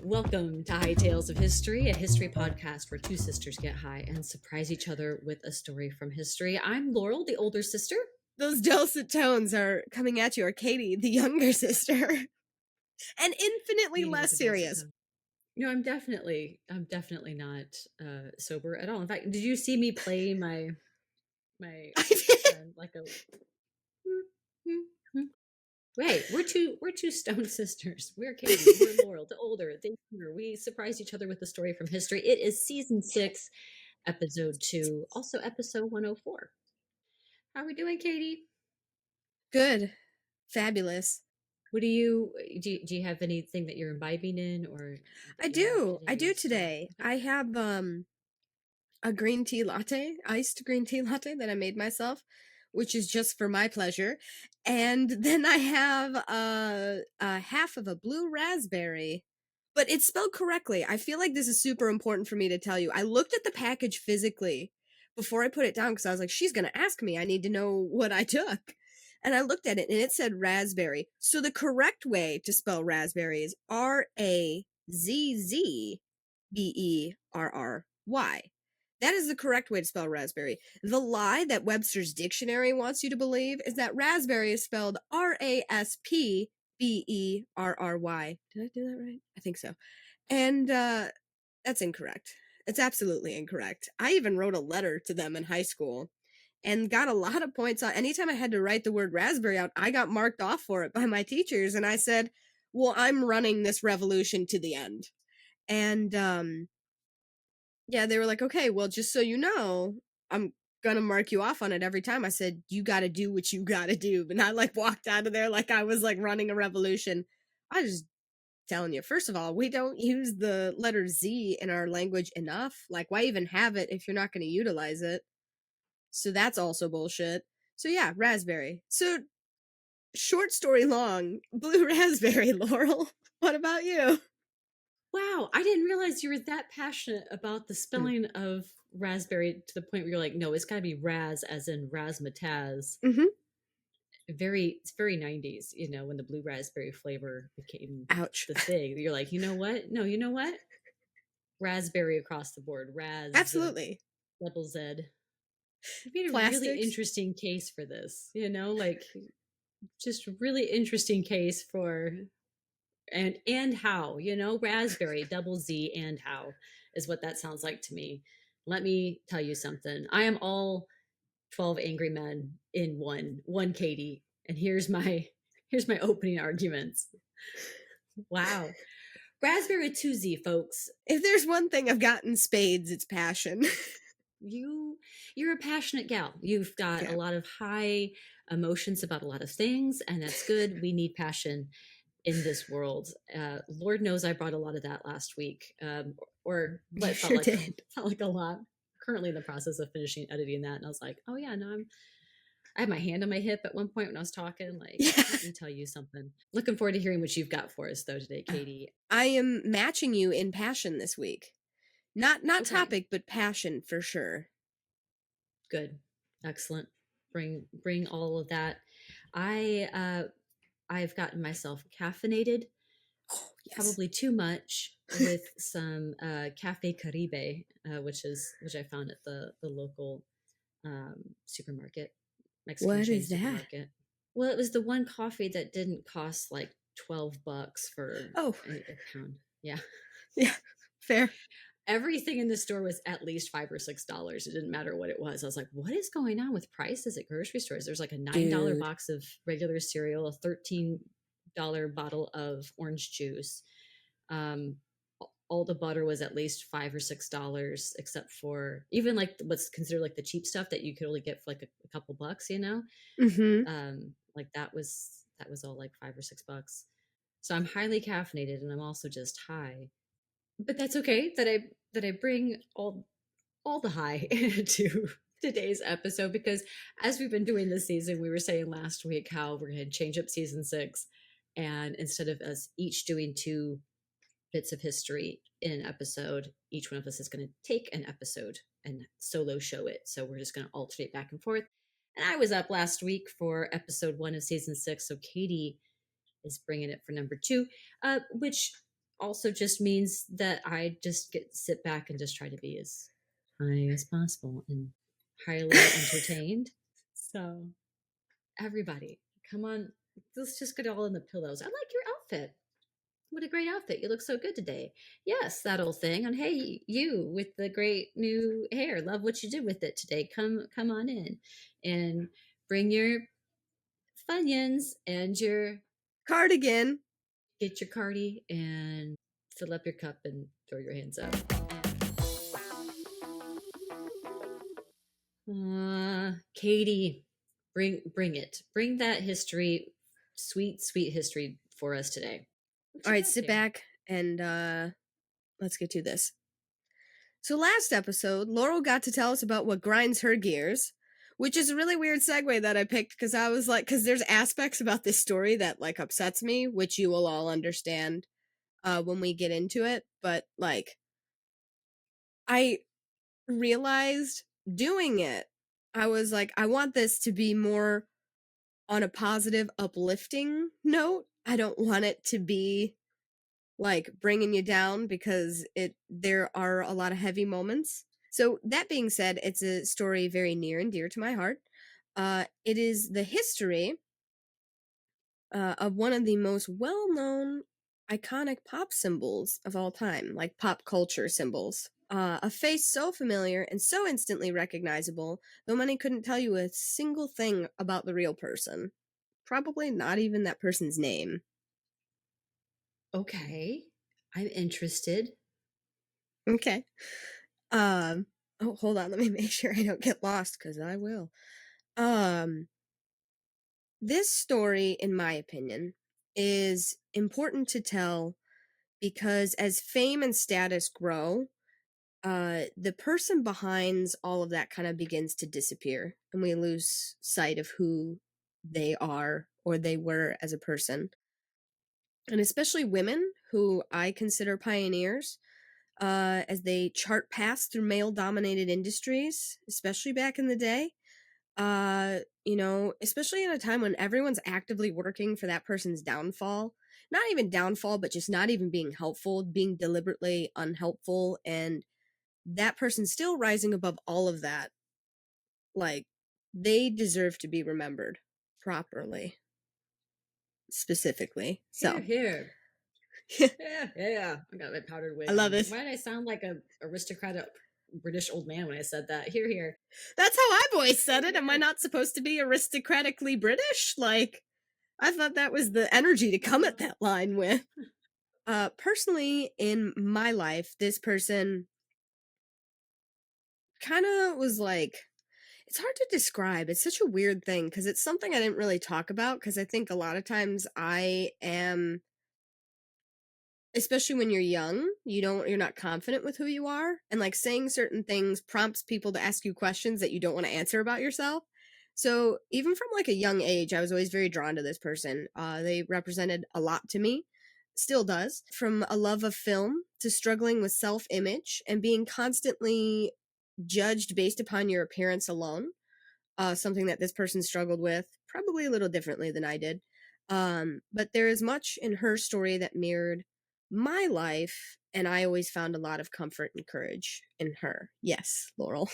Welcome to High Tales of History, a history podcast where two sisters get high and surprise each other with a story from history. I'm Laurel, the older sister. Those dulcet tones are coming at you, or Katie, the younger sister. And infinitely less serious. No, I'm definitely not sober at all. In fact, did you see me play my like a Hey, we're two stone sisters. We're Katie, we're Laurel, the older, the younger. We surprised each other with a story from history. It is season 6, episode 2, also episode 104. How are we doing, Katie? Good. Fabulous. What do you have anything that you're imbibing in, or I do today. I have a green tea latte, iced green tea latte that I made myself, which is just for my pleasure. And then I have a half of a blue raspberry, but it's spelled correctly. I feel like this is super important for me to tell you. I looked at the package physically before I put it down because I was like, she's going to ask me. I need to know what I took. And I looked at it and it said raspberry. So the correct way to spell raspberry is Razzberry. That is the correct way to spell raspberry. The lie that Webster's Dictionary wants you to believe is that raspberry is spelled Raspberry. Did I do that right? I think so. And that's incorrect. It's absolutely incorrect. I even wrote a letter to them in high school and got a lot of points on. Anytime I had to write the word raspberry out, I got marked off for it by my teachers. And I said, well, I'm running this revolution to the end. And yeah, they were like, okay, well, just so you know, I'm gonna mark you off on it every time. I said, you gotta do what you gotta do. And I like walked out of there like I was like running a revolution. I just telling you, first of all, we don't use the letter Z in our language enough. Like, why even have it if you're not gonna utilize it? So that's also bullshit. So yeah, raspberry. So short story long, blue raspberry, Laurel. What about you? Wow, I didn't realize you were that passionate about the spelling of raspberry to the point where you're like, no, it's got to be Raz as in razzmatazz. Mm-hmm. It's very 90s, when the blue raspberry flavor became the thing. You're like, you know what? No, you know what? Raspberry across the board. Absolutely. Double Z. You made a really interesting case for this, like just really interesting case for and how, raspberry, double Z and how is what that sounds like to me. Let me tell you something. I am all 12 angry men in one Katie. And here's my opening arguments. Wow. Raspberry 2Z, folks. If there's one thing I've got in spades, it's passion. You're a passionate gal. You've got a lot of high emotions about a lot of things, and that's good. We need passion in this world. Lord knows I brought a lot of that last week, or what felt like a lot. Currently in the process of finishing editing that, and I was like, oh yeah, no, I had my hand on my hip at one point when I was talking. Like, let me tell you something. Looking forward to hearing what you've got for us though today, Katie. I am matching you in passion this week. Not okay. Topic, but passion for sure. Good, excellent. Bring all of that. I've gotten myself caffeinated, probably too much, with some Cafe Caribe, which I found at the local supermarket. Mexican what is that? Supermarket. Well, it was the one coffee that didn't cost like $12 for a pound. Yeah. Yeah, fair. Everything in the store was at least $5 or $6. It didn't matter what it was. I was like, what is going on with prices at grocery stores? There's like a $9 box of regular cereal, a $13 bottle of orange juice. All the butter was at least $5 or $6, except for even like what's considered like the cheap stuff that you could only get for like a couple bucks, Mm-hmm. Like that was all like $5 or $6. So I'm highly caffeinated and I'm also just high. But that's okay that I bring all the high to today's episode, because as we've been doing this season, we were saying last week how we're going to change up season 6, and instead of us each doing 2 bits of history in an episode, each one of us is going to take an episode and solo show it. So we're just going to alternate back and forth. And I was up last week for episode 1 of season 6, so Katie is bringing it for number 2, which also just means that I just get sit back and just try to be as high as possible and highly entertained. So everybody, come on, let's just get all in the pillows. I like your outfit. What a great outfit. You look so good today. Yes, that old thing. And hey, you with the great new hair. Love what you did with it today. Come on in and bring your Funyuns and your Cardigan. get your cardi and fill up your cup and throw your hands up. Katie, bring it. Bring that history, sweet history for us today. What All you right, got sit there? back and let's get to this. So last episode, Laurel got to tell us about what grinds her gears, which is a really weird segue that I picked because I was like, because there's aspects about this story that like upsets me, which you will all understand when we get into it. But like, I realized doing it, I was like, I want this to be more on a positive, uplifting note. I don't want it to be like bringing you down because there are a lot of heavy moments. So that being said, it's a story very near and dear to my heart. It is the history of one of the most well-known iconic pop symbols of all time, like pop culture symbols. A face so familiar and so instantly recognizable, though many couldn't tell you a single thing about the real person. Probably not even that person's name. Okay, I'm interested. Okay. Um, oh, hold on. Let me make sure I don't get lost because I will. Um, this story, in my opinion, is important to tell because as fame and status grow, the person behind all of that kind of begins to disappear, and we lose sight of who they are or they were as a person. And especially women, who I consider pioneers, as they chart past through male dominated industries, especially back in the day. Especially in a time when everyone's actively working for that person's downfall. Not even downfall, but just not even being helpful, being deliberately unhelpful, and that person still rising above all of that. Like, they deserve to be remembered properly, specifically. Here, So, here. Yeah, yeah. I got my powdered I wig love on. this. Why did I sound like a aristocratic British old man when I said that? Here, here. That's how I've always Here, said it. Am I here. not supposed to be aristocratically British? Like, I thought that was the energy to come at that line with. Personally, in my life, this person kind of was like, it's hard to describe. It's such a weird thing because it's something I didn't really talk about because I think a lot of times I am, especially when you're young, you're not confident with who you are, and like saying certain things prompts people to ask you questions that you don't want to answer about yourself. So even from like a young age, I was always very drawn to this person. They represented a lot to me, still does, from a love of film to struggling with self-image and being constantly judged based upon your appearance alone. Something that this person struggled with, probably a little differently than I did. But there is much in her story that mirrored my life, and I always found a lot of comfort and courage in her. Yes, Laurel.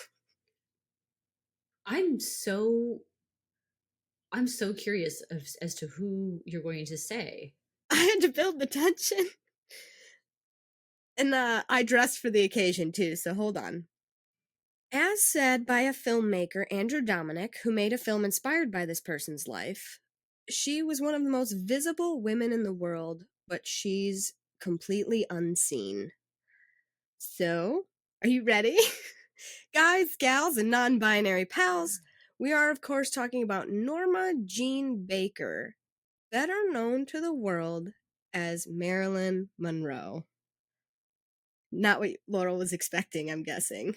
I'm so I'm so curious as to who you're going to say. I had to build the tension. And I dressed for the occasion too, so hold on. As said by a filmmaker, Andrew Dominic, who made a film inspired by this person's life, she was one of the most visible women in the world, but she's completely unseen. So, are you ready? Guys, gals, and non binary pals, we are, of course, talking about Norma Jeane Baker, better known to the world as Marilyn Monroe. Not what Laurel was expecting, I'm guessing.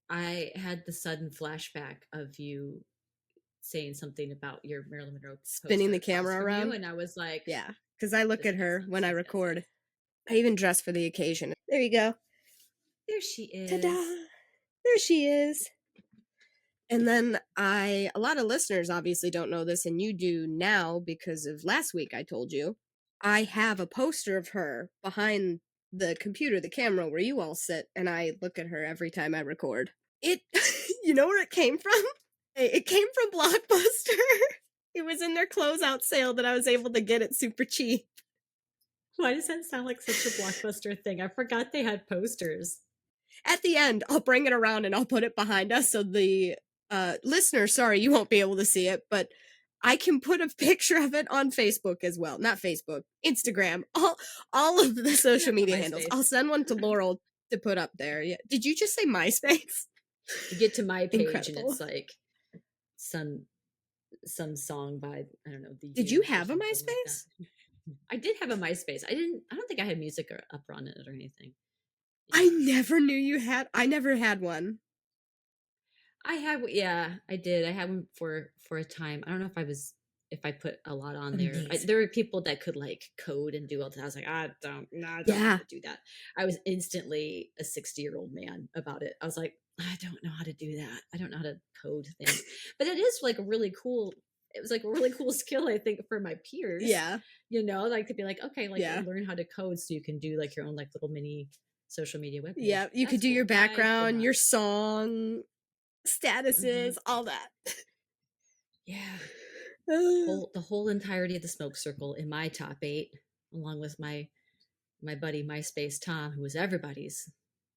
I had the sudden flashback of you saying something about your Marilyn Monroe Spinning poster the across camera from you, around. and I was like, Yeah, because I look "This at makes her when sense." I Yes, yes, yes. record. I even dress for the occasion. There you go. There she Ta da! is. There she is. And then a lot of listeners obviously don't know this, and you do now because of last week I told you. I have a poster of her behind the computer, the camera where you all sit, and I look at her every time I record. It, you know where it came from? It came from Blockbuster. It was in their closeout sale that I was able to get it super cheap. Why does that sound like such a Blockbuster thing? I forgot they had posters. At the end, I'll bring it around and I'll put it behind us so the listener, sorry, you won't be able to see it, but I can put a picture of it on Facebook as well. Not Facebook, Instagram, all of the social media handles. I'll MySpace. send one to Laurel to put up there. Yeah. Did you just say MySpace? You get to my page and Incredible. it's like some song by, I don't know, the Did you Years or have a something like that. MySpace? I did have a MySpace. I don't think I had music up on it or anything. I Yeah. never knew you had. I never had one. Yeah, I did. I had one for a time. I don't know if I put a lot on there. Amazing. There were people that could like code and do all that. I was like, I don't know how Yeah. to do that. I was instantly a 60-year-old man about it. I was like, I don't know how to do that. I don't know how to code things. But it is like a really cool. It was like a really cool skill, I think, for my peers. Yeah. You know, like to be like, okay, like Yeah. learn how to code so you can do like your own like little mini social media webpage. Yeah. You could That's do your cool. I did background, not. your song, statuses, all that. Yeah. The whole entirety of the smoke circle in my top 8, along with my buddy MySpace Tom, who was everybody's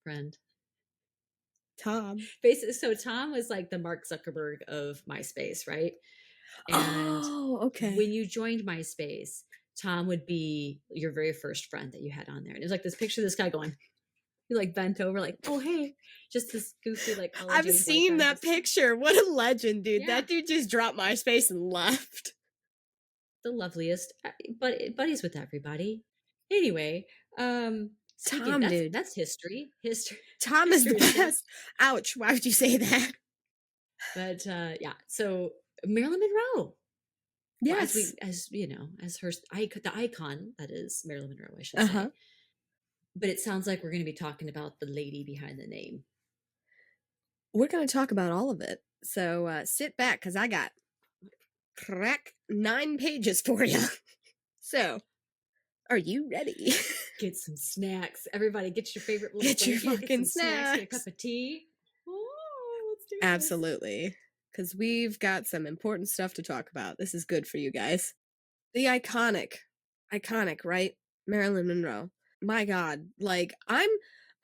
friend. Tom. Basically, so Tom was like the Mark Zuckerberg of MySpace, right? And okay. when you joined MySpace, Tom would be your very first friend that you had on there. And it was like this picture of this guy going, he like bent over, like, oh hey, just this goofy like college. I've seen that picture. What a legend, dude! Yeah. That dude just dropped MySpace and left. The loveliest, but buddies with everybody. Anyway, Tom, dude, that's history. Tom is the best. Ouch! Why would you say that? But yeah, so Marilyn Monroe. Yes, well, as you know, as her the icon that is Marilyn Monroe, I should say. But it sounds like we're going to be talking about the lady behind the name. We're going to talk about all of it. So sit back, because I got crack 9 pages for you. So, are you ready? Get some snacks. Everybody, get your favorite little get your fucking get some snacks. Get a cup of tea. Oh, let's do this. Absolutely. Because we've got some important stuff to talk about. This is good for you guys. The iconic, right? Marilyn Monroe. My God, like I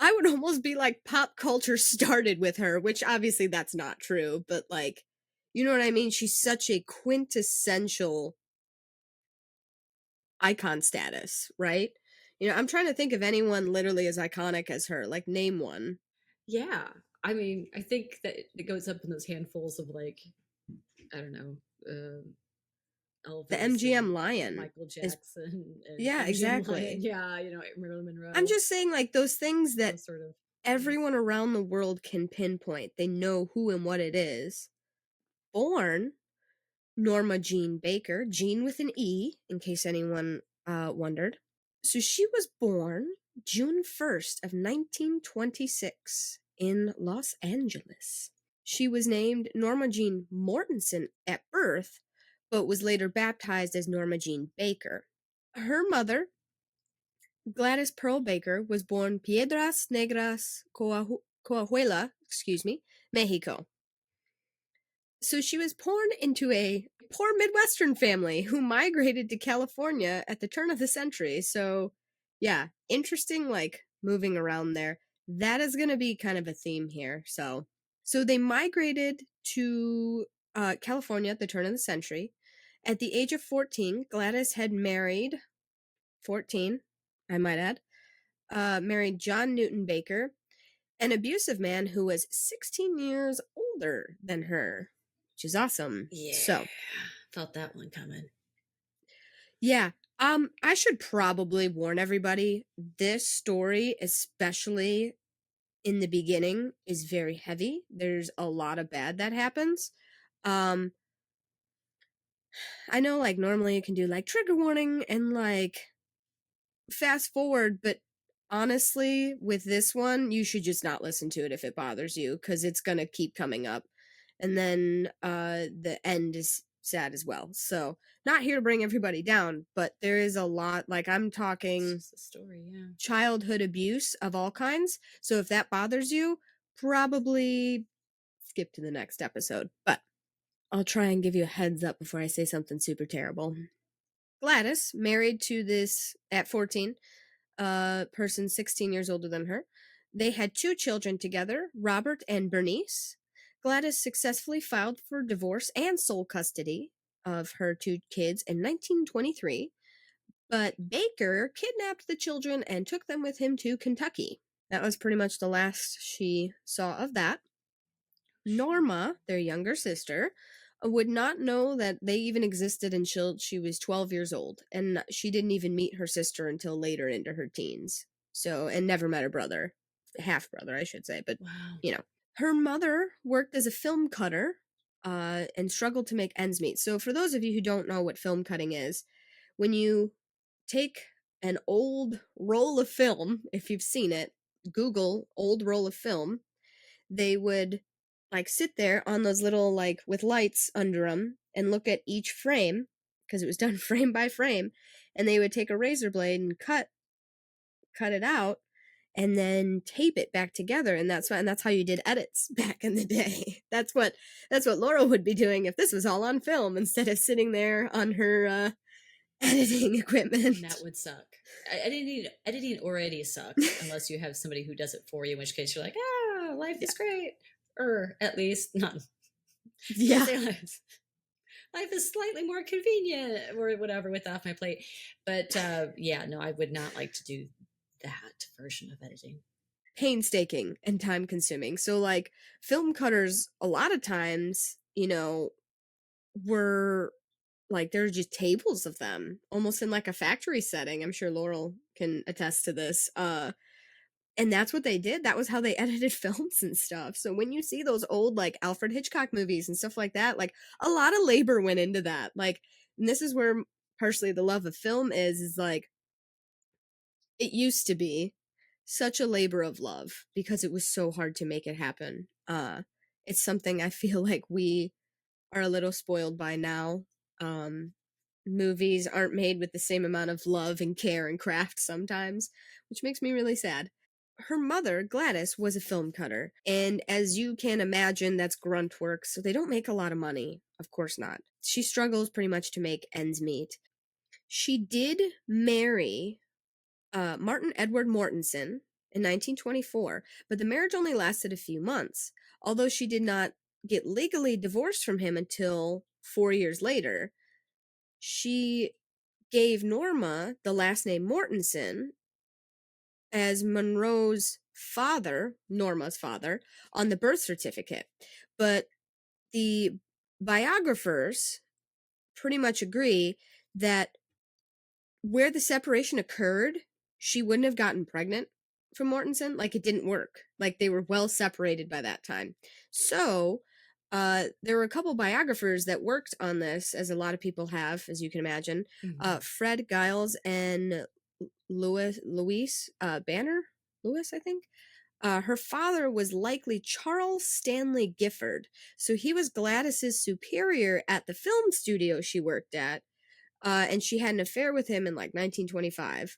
would almost be like pop culture started with her, which obviously that's not true, but like, you know what I mean? She's such a quintessential icon status, right? You know, I'm trying to think of anyone literally as iconic as her. Like, name one. Yeah. I mean, I think that it goes up in those handfuls of like, I don't know, Elvis, the MGM Lion, Michael Jackson, and yeah, MGM exactly. Lion. Yeah, you know, Marilyn Monroe. I'm just saying, like, those things that sort of everyone around the world can pinpoint. They know who and what it is. Born Norma Jeane Baker, Jean with an E, in case anyone wondered. So she was born June 1st of 1926 in Los Angeles. She was named Norma Jean Mortensen at birth, but was later baptized as Norma Jeane Baker. Her mother, Gladys Pearl Baker, was born Piedras Negras, Coahuila, Mexico. So she was born into a poor Midwestern family who migrated to California at the turn of the century. So, yeah, interesting, like, moving around there. That is going to be kind of a theme here. So they migrated to California at the turn of the century. At the age of 14, Gladys had married, 14, I might add, married John Newton Baker, an abusive man who was 16 years older than her, which is awesome. Yeah. So, felt that one coming. Yeah. I should probably warn everybody, this story, especially in the beginning, is very heavy. There's a lot of bad that happens. I know, like, normally you can do, like, trigger warning and, like, fast forward, but honestly, with this one, you should just not listen to it if it bothers you, because it's gonna keep coming up. And then, the end is sad as well. So, not here to bring everybody down, but there is a lot, like, I'm It's talking just a story, yeah. childhood abuse of all kinds. So, if that bothers you, probably skip to the next episode. But I'll try and give you a heads up before I say something super terrible. Gladys, married to this at 14, person 16 years older than her. They had two children together, Robert and Bernice. Gladys successfully filed for divorce and sole custody of her two kids in 1923, but Baker kidnapped the children and took them with him to Kentucky. That was pretty much the last she saw of that. Norma, their younger sister, would not know that they even existed until she was 12 years old, and she didn't even meet her sister until later into her teens. So, and never met her brother, half brother, I should say, but Wow. you know. Her mother worked as a film cutter and struggled to make ends meet. So, for those of you who don't know what film cutting is, when you take an old roll of film, if you've seen it, Google old roll of film, they would like sit there on those little like with lights under them and look at each frame because it was done frame by frame, and they would take a razor blade and cut it out and then tape it back together, and that's how you did edits back in the day. That's what Laura would be doing if this was all on film instead of sitting there on her editing equipment. That would suck. Editing already sucks unless you have somebody who does it for you, in which case you're like, life Yeah. is great. Or at least not. Yeah. Say life is slightly more convenient or whatever with off my plate. But yeah, no, I would not like to do that version of editing. Painstaking and time consuming. So like film cutters a lot of times, were like there's just tables of them almost in like a factory setting. I'm sure Laurel can attest to this. And that's what they did. That was how they edited films and stuff. So when you see those old like Alfred Hitchcock movies and stuff like that, like a lot of labor went into that. Like, and this is where partially the love of film is like it used to be such a labor of love because it was so hard to make it happen. It's something I feel like we are a little spoiled by now. Um, Movies aren't made with the same amount of love and care and craft sometimes, which makes me really sad. Her mother, Gladys, was a film cutter, and as you can imagine, that's grunt work, so they don't make a lot of money. Of course not. She struggles pretty much to make ends meet. She did marry Martin Edward Mortensen in 1924, but the marriage only lasted a few months, although she did not get legally divorced from him until 4 years later. She gave Norma the last name Mortensen as Monroe's father, Norma's father, on the birth certificate. But the biographers pretty much agree that where the separation occurred, she wouldn't have gotten pregnant from Mortensen. Like, it didn't work. Like, they were well separated by that time. So, there were a couple biographers that worked on this, as a lot of people have, as you can imagine. Mm-hmm. Fred Giles and Louise Banner? Lewis, I think. Her father was likely Charles Stanley Gifford. So he was Gladys's superior at the film studio she worked at, and she had an affair with him in like 1925.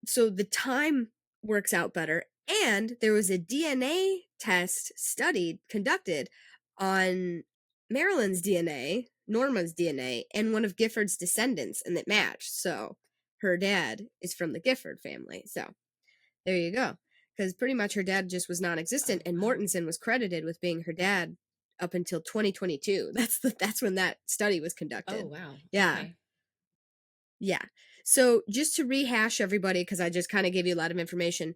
So the time works out better. And there was a DNA test conducted on Marilyn's DNA, Norma's DNA, and one of Gifford's descendants, and it matched. So her dad is from the Gifford family. So there you go. Because pretty much her dad just was non-existent, Oh, and wow. Mortensen was credited with being her dad up until 2022. That's when that study was conducted. Oh, wow. Yeah. Okay. Yeah. So just to rehash everybody, because I just kind of gave you a lot of information,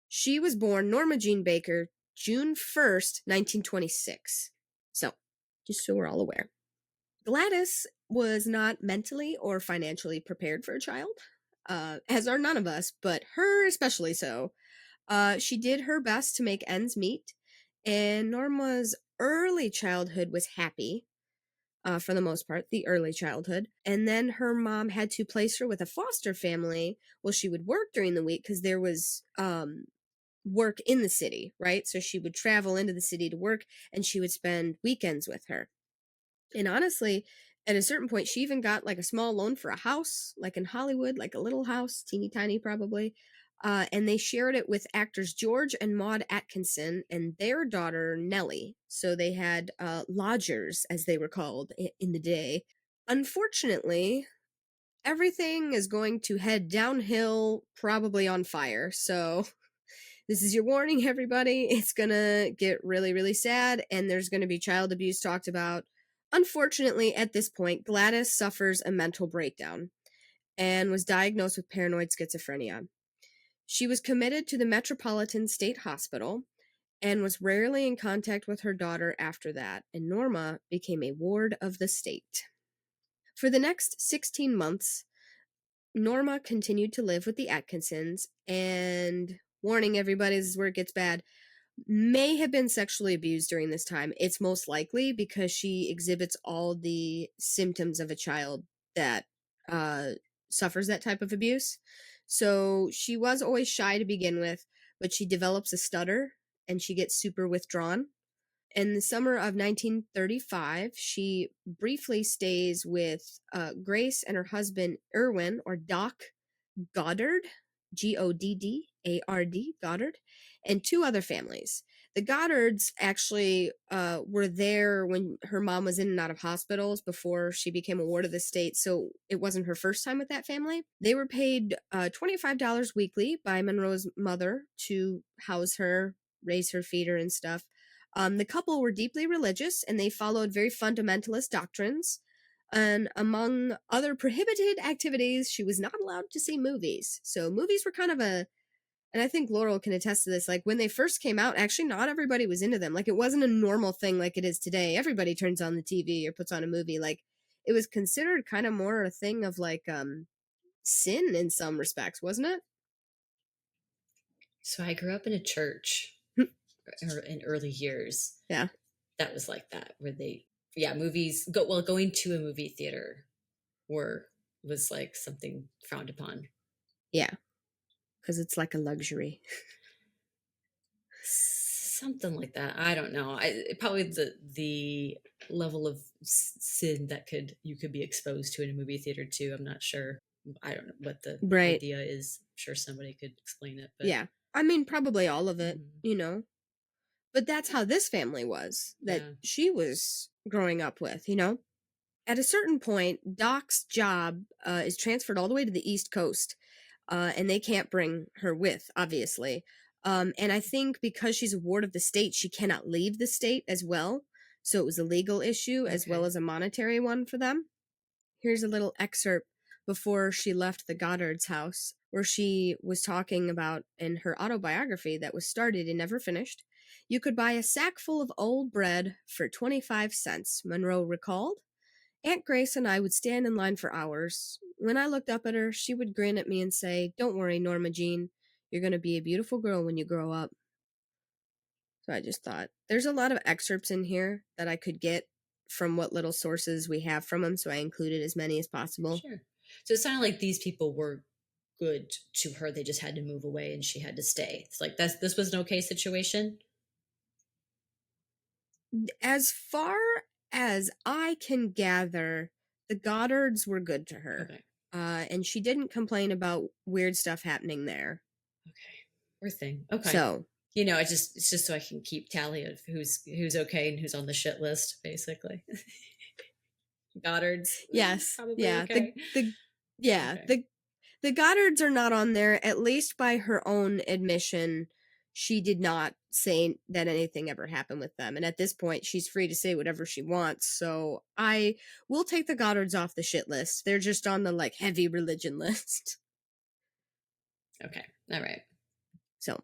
she was born Norma Jeane Baker, June 1st, 1926. So just so we're all aware. Gladys was not mentally or financially prepared for a child, as are none of us, but her especially so. She did her best to make ends meet, and Norma's early childhood was happy, for the most part, the early childhood. And then her mom had to place her with a foster family while she would work during the week because there was work in the city, right? So she would travel into the city to work and she would spend weekends with her. And honestly, At a certain point, she even got like a small loan for a house, like in Hollywood, like a little house, teeny tiny probably. And they shared it with actors George and Maud Atkinson and their daughter Nellie. So they had lodgers, as they were called in the day. Unfortunately, everything is going to head downhill, probably on fire. So this is your warning, everybody. It's gonna get really, really sad, and there's gonna be child abuse talked about. Unfortunately, at this point, Gladys suffers a mental breakdown and was diagnosed with paranoid schizophrenia. She was committed to the Metropolitan State Hospital and was rarely in contact with her daughter after that, and Norma became a ward of the state. For the next 16 months, Norma continued to live with the Atkinsons, and warning everybody, this is where it gets bad, may have been sexually abused during this time. It's most likely because she exhibits all the symptoms of a child that uh, suffers that type of abuse. So she was always shy to begin with, but she develops a stutter and she gets super withdrawn. In the summer of 1935, she briefly stays with Grace and her husband, Irwin, or Doc Goddard, Goddard, Goddard, and two other families. The Goddards actually were there when her mom was in and out of hospitals before she became a ward of the state, so it wasn't her first time with that family. They were paid $25 weekly by Monroe's mother to house her, raise her, feed her, and stuff. The couple were deeply religious and they followed very fundamentalist doctrines. And among other prohibited activities, she was not allowed to see movies. So movies were kind of and I think Laurel can attest to this, like when they first came out, actually not everybody was into them. Like it wasn't a normal thing like it is today. Everybody turns on the TV or puts on a movie. Like it was considered kind of more a thing of like sin in some respects, wasn't it? So I grew up in a church in early years. Yeah. That was like that, where they, yeah, going to a movie theater were was like something frowned upon. Yeah. Because it's like a luxury. Something like that. I don't know. Probably the level of sin that you could be exposed to in a movie theater too. I'm not sure. I don't know what the Right. idea is. I'm sure somebody could explain it. But yeah. I mean, probably all of it, Mhm. you know. But that's how this family was that Yeah. she was growing up with, you know. At a certain point, Doc's job is transferred all the way to the East Coast, and they can't bring her with, obviously. And I think because she's a ward of the state, she cannot leave the state as well. So it was a legal issue as well Okay. as a monetary one for them. Here's a little excerpt before she left the Goddard's house, where she was talking about in her autobiography that was started and never finished. You could buy a sack full of old bread for 25 cents, Monroe recalled. Aunt Grace and I would stand in line for hours. When I looked up at her, she would grin at me and say, "Don't worry, Norma Jeane. You're going to be a beautiful girl when you grow up." So I just thought there's a lot of excerpts in here that I could get from what little sources we have from them, so I included as many as possible. Sure. So it sounded like these people were good to her. They just had to move away and she had to stay. It's like this was an okay situation. As far as I can gather, the Goddards were good to her. Okay. And she didn't complain about weird stuff happening there. Okay. Poor thing. Okay. So, it's just so I can keep tally of who's okay and who's on the shit list, basically. Goddards. yes. Probably Yeah. okay. Okay. The Goddards are not on there, at least by her own admission. She did not say that anything ever happened with them. And at this point, she's free to say whatever she wants. So I will take the Goddards off the shit list. They're just on the like heavy religion list. Okay. All right. So,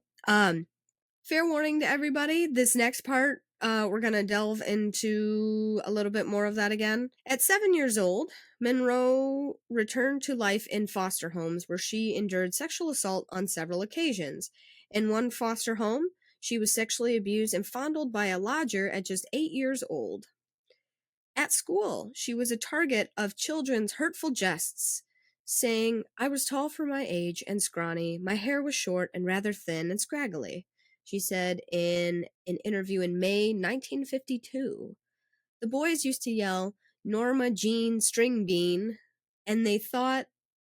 fair warning to everybody. This next part, we're going to delve into a little bit more of that again. At 7 years old, Monroe returned to life in foster homes where she endured sexual assault on several occasions. In one foster home, she was sexually abused and fondled by a lodger at just 8 years old. At school, she was a target of children's hurtful jests, saying, "I was tall for my age and scrawny. My hair was short and rather thin and scraggly," she said in an interview in May 1952. The boys used to yell, Norma Jeane Stringbean, and they thought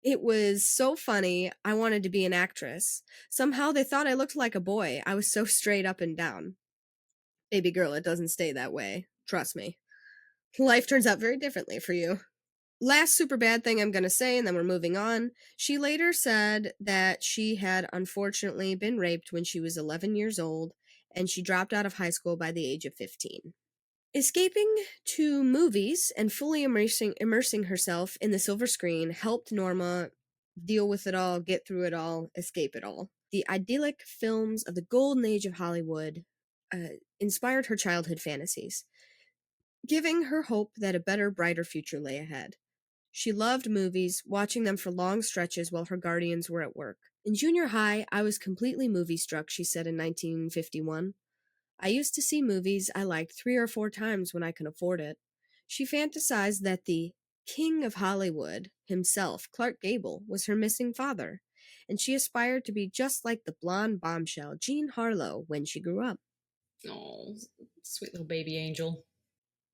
it was so funny I wanted to be an actress. Somehow they thought I looked like a boy. I was so straight up and down. Baby girl, it doesn't stay that way. Trust me. Life turns out very differently for you. Last super bad thing I'm going to say, and then we're moving on. She later said that she had unfortunately been raped when she was 11 years old, and she dropped out of high school by the age of 15. Escaping to movies and fully immersing herself in the silver screen helped Norma deal with it all, get through it all, escape it all. The idyllic films of the golden age of Hollywood inspired her childhood fantasies, giving her hope that a better, brighter future lay ahead. She loved movies, watching them for long stretches while her guardians were at work. In junior high, I was completely movie struck, she said in 1951. I used to see movies I liked 3 or 4 times when I could afford it. She fantasized that the king of Hollywood himself, Clark Gable, was her missing father, and she aspired to be just like the blonde bombshell Jean Harlow when she grew up. Oh, sweet little baby angel.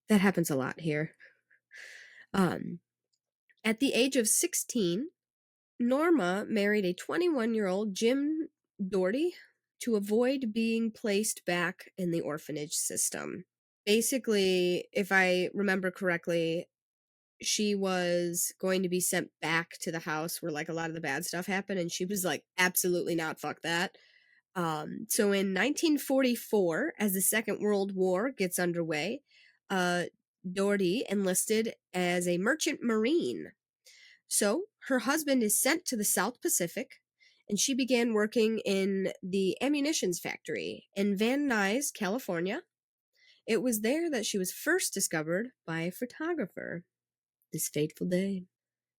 That happens a lot here. At the age of 16, Norma married a 21-year-old Jim Doherty to avoid being placed back in the orphanage system. Basically, if I remember correctly, she was going to be sent back to the house where like a lot of the bad stuff happened, and she was like, absolutely not, fuck that. So in 1944, as the Second World War gets underway, Doherty enlisted as a merchant marine. So her husband is sent to the South Pacific, and she began working in the ammunitions factory in Van Nuys, California. It was there that she was first discovered by a photographer. This fateful day.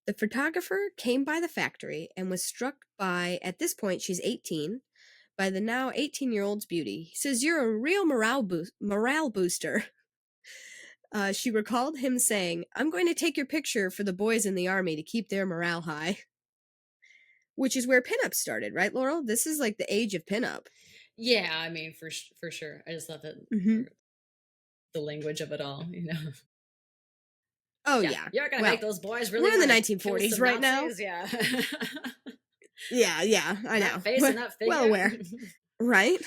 The photographer came by the factory and was struck by, at this point she's 18, by the now 18-year-old's beauty. He says, "You're a real morale booster." She recalled him saying, "I'm going to take your picture for the boys in the army to keep their morale high." Which is where pinup started, right, Laurel? This is like the age of pinup. Yeah, I mean, for sure. I just thought that Mm-hmm. the language of it all, you know. Oh, Yeah, yeah. you're gonna make Well, those boys we're really in the want to kill 1940s some right now. Nazis. Yeah. Yeah, I That know. face But and that well figure. aware, right?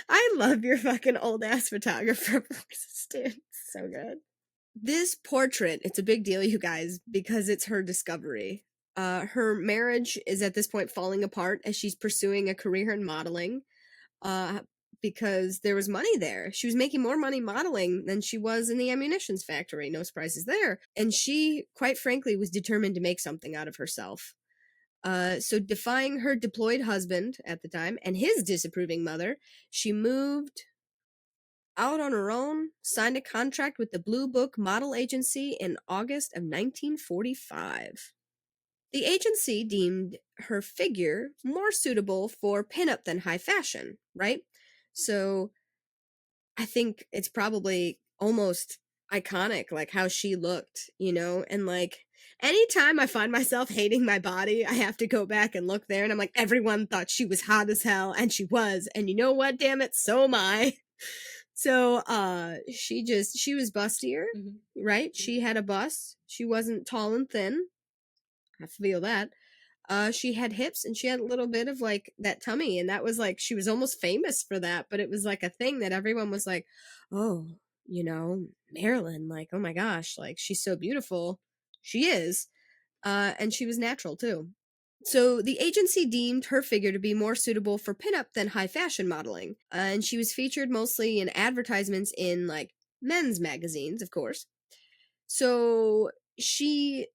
I love your fucking old ass photographer voices, dude. It's so good. This portrait, it's a big deal, you guys, because it's her discovery. Her marriage is at this point falling apart as she's pursuing a career in modeling. Because there was money there. She was making more money modeling than she was in the ammunitions factory. No surprises there. And she, quite frankly, was determined to make something out of herself. So defying her deployed husband at the time and his disapproving mother, she moved out on her own, signed a contract with the Blue Book Model Agency in August of 1945. The agency deemed her figure more suitable for pinup than high fashion, right? So I think it's probably almost iconic, like how she looked, you know? And like anytime I find myself hating my body, I have to go back and look there, and I'm like, everyone thought she was hot as hell, and she was. And you know what, damn it, so am I. So she was bustier, right? She had a bust. She wasn't tall and thin. I feel that. She had hips and she had a little bit of like that tummy, and that was like she was almost famous for that, but it was like a thing that everyone was like, "Oh, you know, Marilyn, like, oh my gosh, like she's so beautiful." She is. And she was natural too. So the agency deemed her figure to be more suitable for pinup than high fashion modeling, and she was featured mostly in advertisements in like men's magazines, of course. So she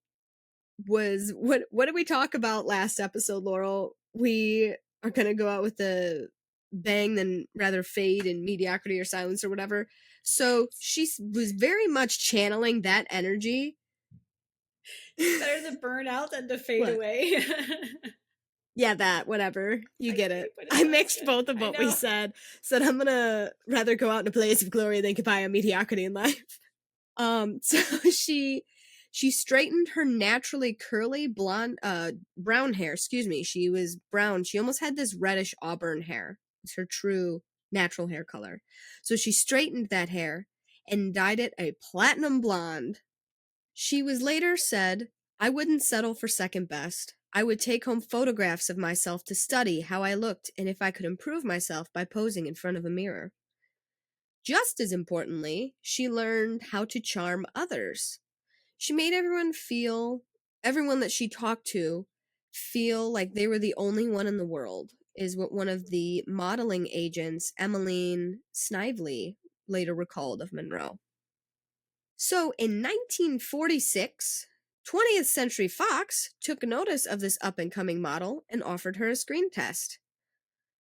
was what did we talk about last episode, Laurel? We are gonna go out with the bang, then rather fade in mediocrity or silence or whatever. So she was very much channeling that energy. Better to burn out than to fade What? away. Yeah, that, whatever. You get it. But I mixed both of what we know. said I'm gonna rather go out in a blaze of glory than goodbye on mediocrity in life. So she straightened her naturally curly blonde brown hair, excuse me. She was brown. She almost had this reddish auburn hair. It's her true natural hair color. So she straightened that hair and dyed it a platinum blonde. She was later said, "I wouldn't settle for second best. I would take home photographs of myself to study how I looked and if I could improve myself by posing in front of a mirror." Just as importantly, she learned how to charm others. She made everyone that she talked to, feel like they were the only one in the world, is what one of the modeling agents, Emmeline Snively, later recalled of Monroe. So in 1946, 20th Century Fox took notice of this up and coming model and offered her a screen test.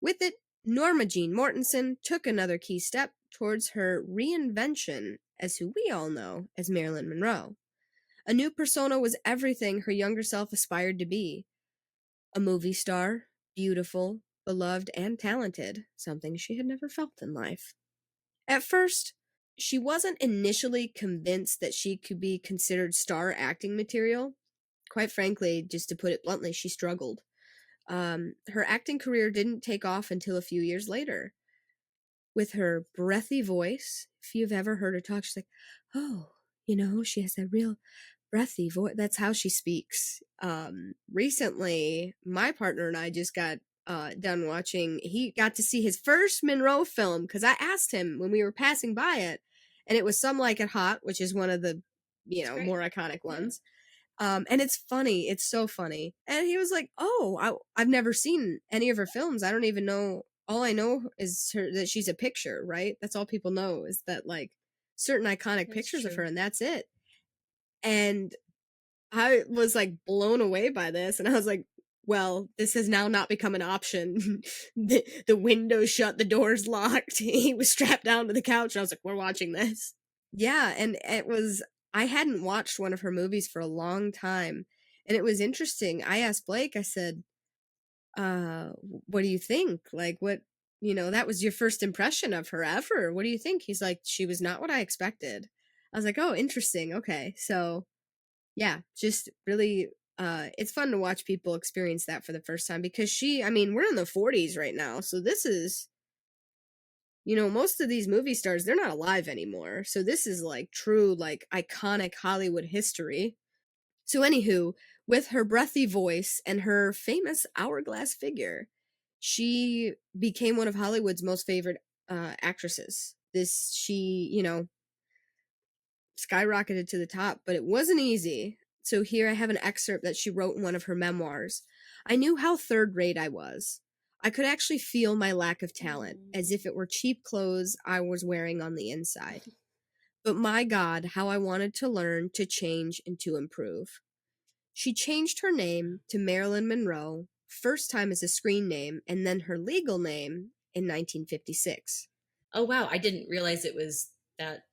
With it, Norma Jeane Mortensen took another key step towards her reinvention as who we all know as Marilyn Monroe. A new persona was everything her younger self aspired to be. A movie star, beautiful, beloved, and talented, something she had never felt in life. At first, she wasn't initially convinced that she could be considered star acting material. Quite frankly, just to put it bluntly, she struggled. Her acting career didn't take off until a few years later. With her breathy voice, if you've ever heard her talk, she's like, "Oh, she has that real breathy voice." That's how she speaks. Recently, my partner and I just got done watching. He got to see his first Monroe film because I asked him when we were passing by it, and it was Some Like It Hot, which is one of the It's great. more iconic Yeah. ones. And it's funny. It's so funny. And he was like, "Oh, I've never seen any of her films. I don't even know. All I know is that she's a picture, right? That's all people know is that like certain iconic That's pictures of her, true. and that's it." And I was like blown away by this, and I was like, "Well, this has now not become an option." The window's shut, the door's locked. He was strapped down to the couch, and I was like, "We're watching this." Yeah, and I hadn't watched one of her movies for a long time, and it was interesting. I asked Blake, I said, what do you think? Like, that was your first impression of her ever. What do you think? He's like, "She was not what I expected." I was like, "Oh, interesting. Okay." So, yeah, just really, it's fun to watch people experience that for the first time because we're in the 40s right now. So this is, most of these movie stars, they're not alive anymore. So this is like true, like iconic Hollywood history. So, anywho, with her breathy voice and her famous hourglass figure, she became one of Hollywood's most favorite actresses. She, skyrocketed to the top, but it wasn't easy. So, here I have an excerpt that she wrote in one of her memoirs. "I knew how third rate I was. I could actually feel my lack of talent, as if it were cheap clothes I was wearing on the inside. But my God, how I wanted to learn, to change, and to improve." She changed her name to Marilyn Monroe, first time as a screen name, and then her legal name in 1956. Oh wow, I didn't realize it was that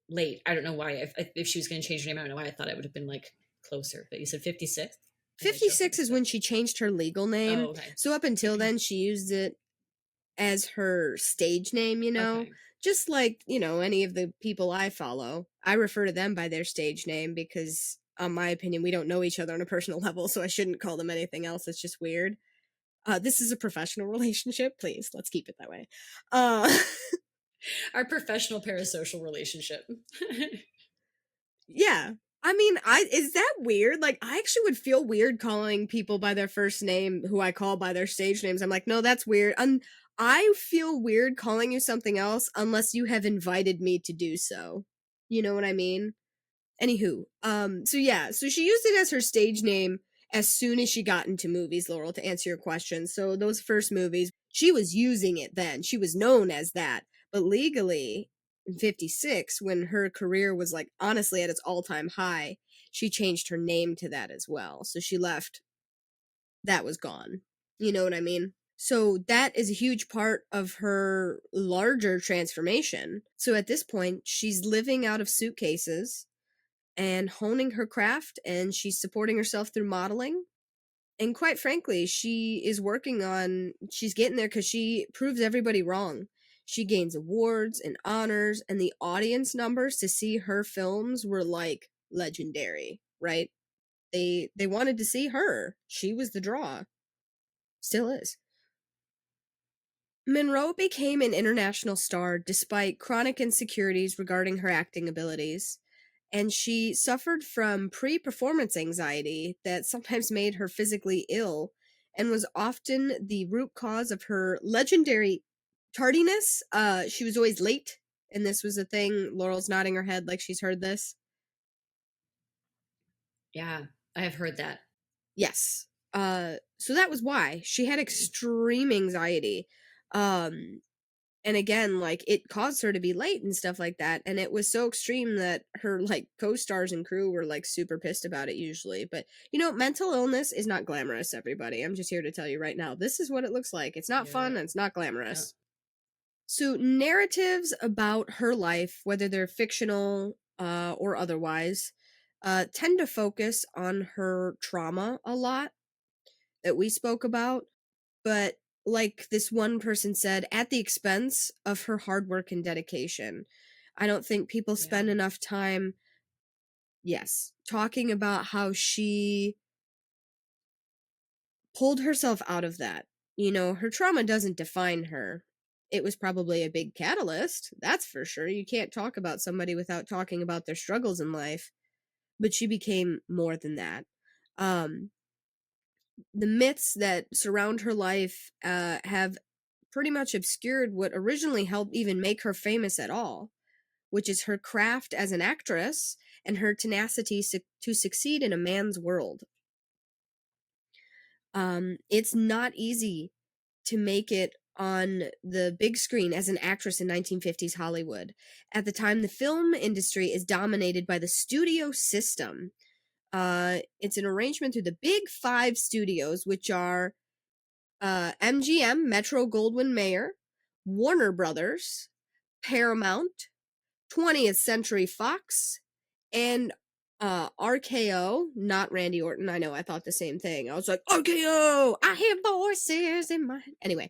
late. I don't know why. If she was going to change her name, I don't know why I thought it would have been like closer. But you said 56. I had just 56 mixed is up. when she changed her legal name. Oh okay. So up until then, she used it as her stage name. Okay. Just like, any of the people I follow. I refer to them by their stage name because, in my opinion, we don't know each other on a personal level, so I shouldn't call them anything else. It's just weird. This is a professional relationship. Please, let's keep it that way. Uh, Our professional parasocial relationship. yeah. Is that weird? Like, I actually would feel weird calling people by their first name who I call by their stage names. I'm like, "No, that's weird." I feel weird calling you something else unless you have invited me to do so. You know what I mean? Anywho, so yeah, so she used it as her stage name as soon as she got into movies, Laurel, to answer your question. So those first movies, she was using it then. She was known as that. But legally, in 56, when her career was like honestly at its all-time high, she changed her name to that as well. So she left, that was gone. You know what I mean? So that is a huge part of her larger transformation. So at this point, she's living out of suitcases and honing her craft, and she's supporting herself through modeling. And quite frankly, she's getting there because she proves everybody wrong. She gains awards and honors, and the audience numbers to see her films were like legendary, right? They wanted to see her. She was the draw. Still is. Monroe became an international star despite chronic insecurities regarding her acting abilities, and she suffered from pre performance anxiety that sometimes made her physically ill and was often the root cause of her legendary tardiness. She was always late, and this was a thing. Laurel's nodding her head like she's heard this. Yeah, I have heard that. Yes. So that was why she had extreme anxiety. Um, and again, like it caused her to be late and stuff like that. And it was so extreme that her like co-stars and crew were like super pissed about it usually. But mental illness is not glamorous, everybody. I'm just here to tell you right now. This is what it looks like. It's not fun Yeah. and it's not Yeah. glamorous. So narratives about her life, whether they're fictional or otherwise, tend to focus on her trauma a lot that we spoke about, but like this one person said, at the expense of her hard work and dedication. I don't think people Yeah. spend enough time, yes, talking about how she pulled herself out of that. Her trauma doesn't define her. It was probably a big catalyst, that's for sure. You can't talk about somebody without talking about their struggles in life, but she became more than that. Um, the myths that surround her life have pretty much obscured what originally helped even make her famous at all, which is her craft as an actress and her tenacity to succeed in a man's world. It's not easy to make it on the big screen as an actress in 1950s Hollywood. At the time, the film industry is dominated by the studio system. It's an arrangement through the big five studios, which are MGM, Metro Goldwyn Mayer, Warner Brothers, Paramount, 20th Century Fox, and RKO, not Randy Orton. I know, I thought the same thing. I was like, RKO, I hear voices in my. Anyway,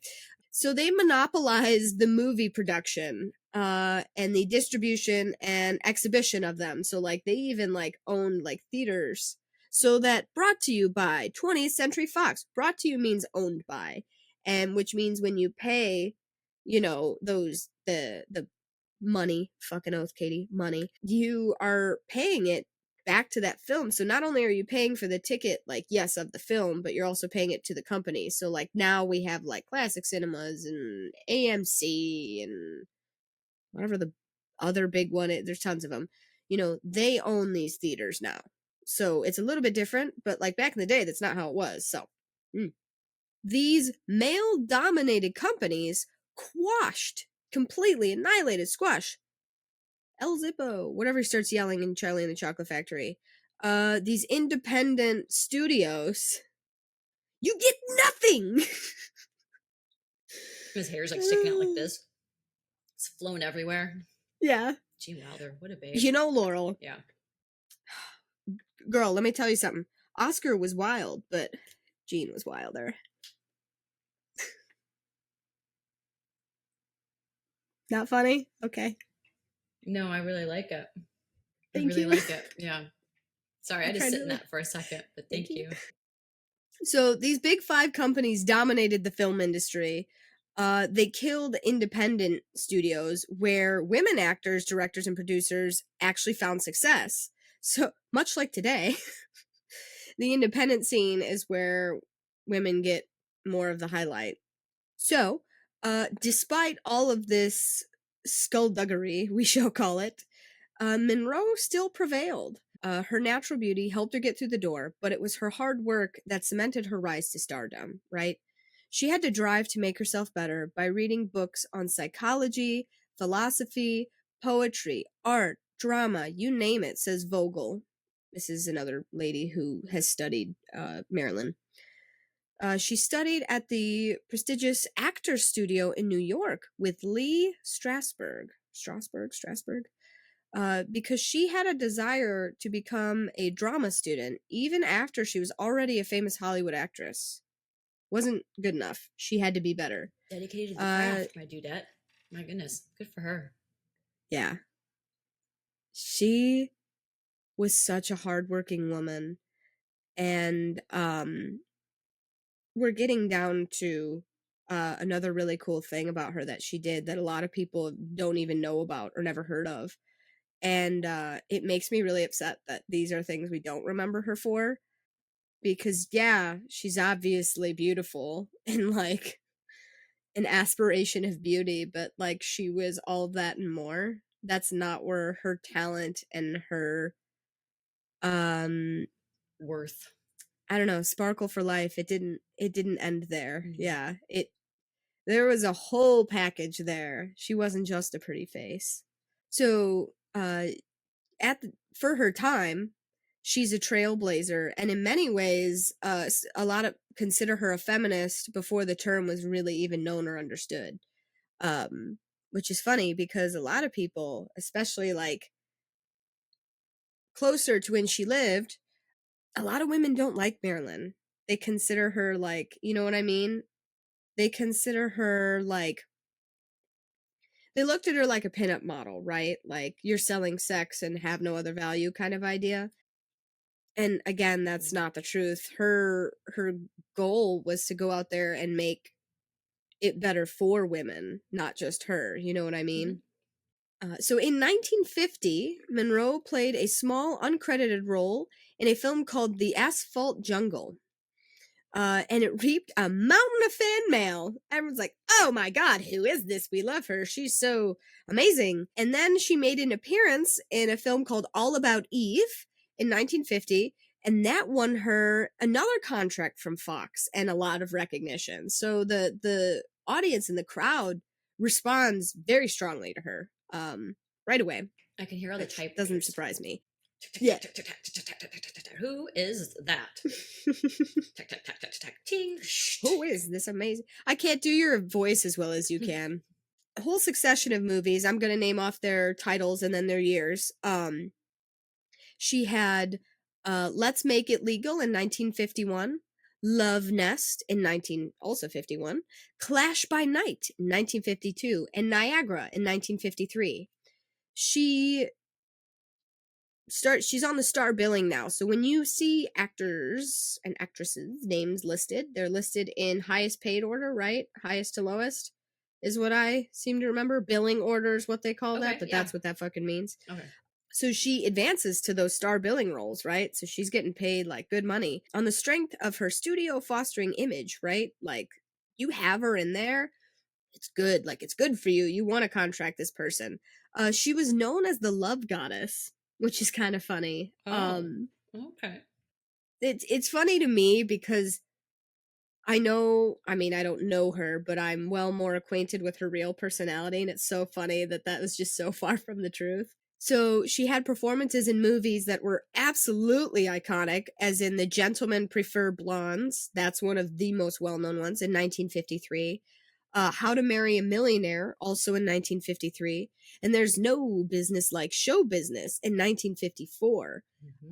so they monopolize the movie production and the distribution and exhibition of them. So like they even like own like theaters. So that brought to you by 20th Century Fox. Brought to you means owned by, and which means when you pay, those the money, fucking oath, Katie, money, you are paying it back to that film. So not only are you paying for the ticket, like, yes, of the film, but you're also paying it to the company. So, like, now we have, like, Classic Cinemas and AMC and whatever the other big one is. There's tons of them. They own these theaters now. So it's a little bit different, but, like, back in the day, that's not how it was. So, these male dominated companies quashed, completely annihilated, squash El Zippo, whatever he starts yelling in Charlie and the Chocolate Factory. These independent studios, you get nothing. His hair's like sticking out like this. It's flown everywhere. Yeah. Gene Wilder, what a babe. Laurel. Yeah. Girl, let me tell you something. Oscar was wild, but Gene was wilder. Not funny? Okay. No, I really like it. Thank I really you. like it. Yeah. Sorry, I had to tried sit to in that for a second, but thank you. So these big five companies dominated the film industry. They killed independent studios where women actors, directors, and producers actually found success. So much like today, the independent scene is where women get more of the highlight. So, despite all of this skullduggery, we shall call it, Monroe still prevailed. Her natural beauty helped her get through the door, but it was her hard work that cemented her rise to stardom, right? She had to drive to make herself better by reading books on psychology, philosophy, poetry, art, drama, you name it, says Vogel. This is another lady who has studied Marilyn. She studied at the prestigious Actors Studio in New York with Lee Strasberg, because she had a desire to become a drama student even after she was already a famous Hollywood actress. Wasn't good enough. She had to be better. Dedicated to the craft, my dudette. My goodness, good for her. Yeah. She was such a hardworking woman. And we're getting down to Another really cool thing about her that she did that a lot of people don't even know about or never heard of. And it makes me really upset that these are things we don't remember her for, because yeah, she's obviously beautiful and like an aspiration of beauty, but like she was all of that and more. That's not where her talent and her um Worth. I don't know, sparkle for life, it didn't end there. Mm. Yeah, it there was a whole package there. She wasn't just a pretty face. So, for her time, she's a trailblazer, and in many ways, a lot of consider her a feminist before the term was really even known or understood. Um, which is funny because a lot of people, especially like closer to when she lived, a lot of women don't like Marilyn. They consider her like, you know what I mean? They consider her like they looked at her like a pinup model, right? Like you're selling sex and have no other value kind of idea. And again, that's Mm. not the truth. Her goal was to go out there and make it better for women, not just her. You know what I Mm-hmm. mean? So in 1950, Monroe played a small uncredited role in a film called The Asphalt Jungle. And it reaped a mountain of fan mail. Everyone's like, oh my god, who is this? We love her. She's so amazing. And then she made an appearance in a film called All About Eve in 1950, and that won her another contract from Fox and a lot of recognition. So the audience and the crowd responds very strongly to her right away, I can hear all the which doesn't typewriters. surprise me. Yeah. Who is that? Tack, tack, tack, tack, tack, ting. Who is this amazing? I can't do your voice as well as you can. A whole succession of movies. I'm gonna name off their titles and then their years. She had Let's Make It Legal in 1951, Love Nest in 1951, Clash by Night in 1952, and Niagara in 1953. She she's on the star billing now. So when you see actors and actresses names listed, they're listed in highest paid order, right? Highest to lowest is what I seem to remember. Billing order is what they call that, Okay, but yeah. that's what that fucking means. Okay. So she advances to those star billing roles, right? So she's getting paid like good money on the strength of her studio fostering image, right? Like you have her in there, it's good. Like it's good for you. You want to contract this person. She was known as the love goddess, which is kind of funny. Oh, okay. It's funny to me because I know, I mean, I don't know her, but I'm well more acquainted with her real personality, and it's so funny that that was just so far from the truth. So she had performances in movies that were absolutely iconic, as in The Gentlemen Prefer Blondes. That's one of the most well known ones in 1953. How to Marry a Millionaire, also in 1953. And There's No Business Like Show Business in 1954.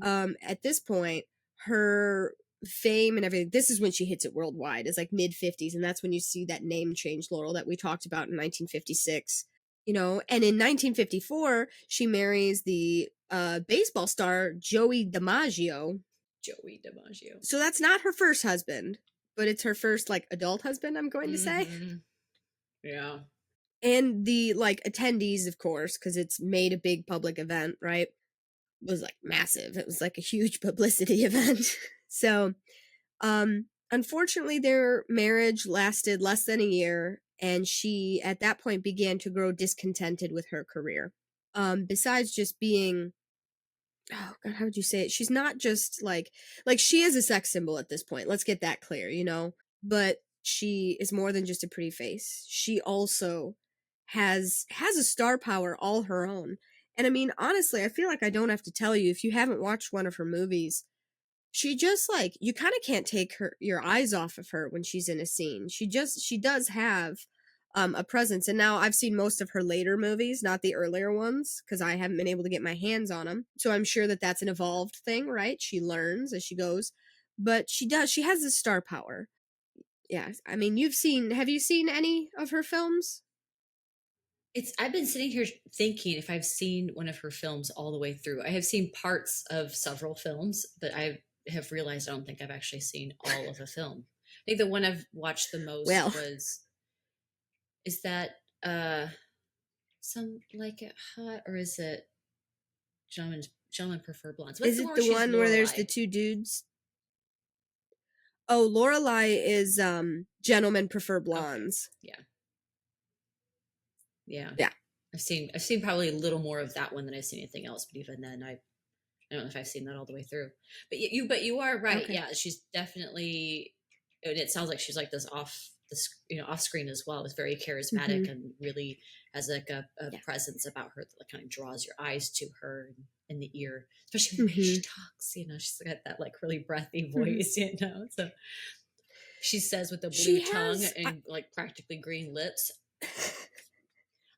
Mm-hmm. At this point, her fame and everything, this is when she hits it worldwide. It's like mid 50s, and that's when you see that name change, Laurel, that we talked about in 1956. You know, and in 1954, she marries the baseball star Joey DiMaggio. Joey DiMaggio. So that's not her first husband, but it's her first like adult husband, I'm going to say. Mm-hmm. Yeah. And the like attendees, of course, because it's made a big public event, right? Was like massive. It was like a huge publicity event. So unfortunately their marriage lasted less than a year, and she at that point began to grow discontented with her career. Besides just being, oh god, how would you say it, she's not just like she is a sex symbol at this point, let's get that clear, you know, but she is more than just a pretty face. She also has a star power all her own. And I mean, honestly, I feel like I don't have to tell you, if you haven't watched one of her movies, she just like, you kind of can't take your eyes off of her when she's in a scene. She does have a presence. And now I've seen most of her later movies, not the earlier ones, because I haven't been able to get my hands on them. So I'm sure that that's an evolved thing, right? She learns as she goes, but she has this star power. Yeah, I mean, have you seen any of her films? I've been sitting here thinking if I've seen one of her films all the way through. I have seen parts of several films, but I have realized I don't think I've actually seen all of a film. think the one I've watched the most Well, was, is that uh some like it hot, or is it gentlemen prefer blondes? What's is the it one where the she's one where there's the Lorelai? two dudes? Oh, Lorelai is Gentlemen Prefer Okay, Blondes. yeah, yeah. Yeah. I've seen probably a little more of that one than I've seen anything else. But even then, I don't know if I've seen that all the way through. But you are right. Okay. Yeah, she's definitely, and it sounds like she's like this off screen as well. Is very charismatic Mhm. and really has like a Yeah. presence about her that kind of draws your eyes to her in the ear, especially the way she Mhm. talks. She's got that like really breathy Mhm. voice. So she says with a blue She tongue has and like practically green lips.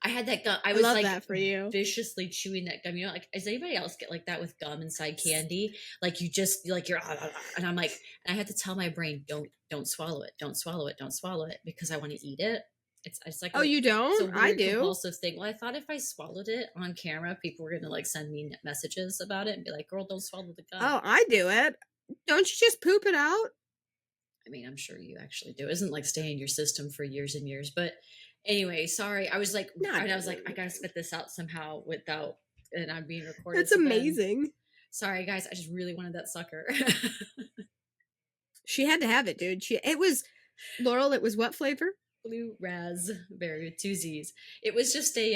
I had that gum. I I was love like that for you. viciously chewing that gum. Like, does anybody else get like that with gum inside candy? Like you're, and I'm like, and I had to tell my brain, don't swallow it, don't swallow it, don't swallow it, because I want to eat it. It's like Oh, you it's a don't? I weird do. compulsive thing. Well, I thought if I swallowed it on camera, people were gonna like send me messages about it and be like, "Girl, don't swallow the gum." Oh, I do it. Don't you just poop it out? I mean, I'm sure you actually do. It isn't like stay in your system for years and years. But anyway, sorry. I was like, Not and I was like, I really. gotta spit this out somehow without, and I'm being recorded. That's So then, amazing. sorry guys, I just really wanted that sucker. She had to have it, dude. It was Laurel, it was what flavor? Blue raspberry with two Z's. It was just a,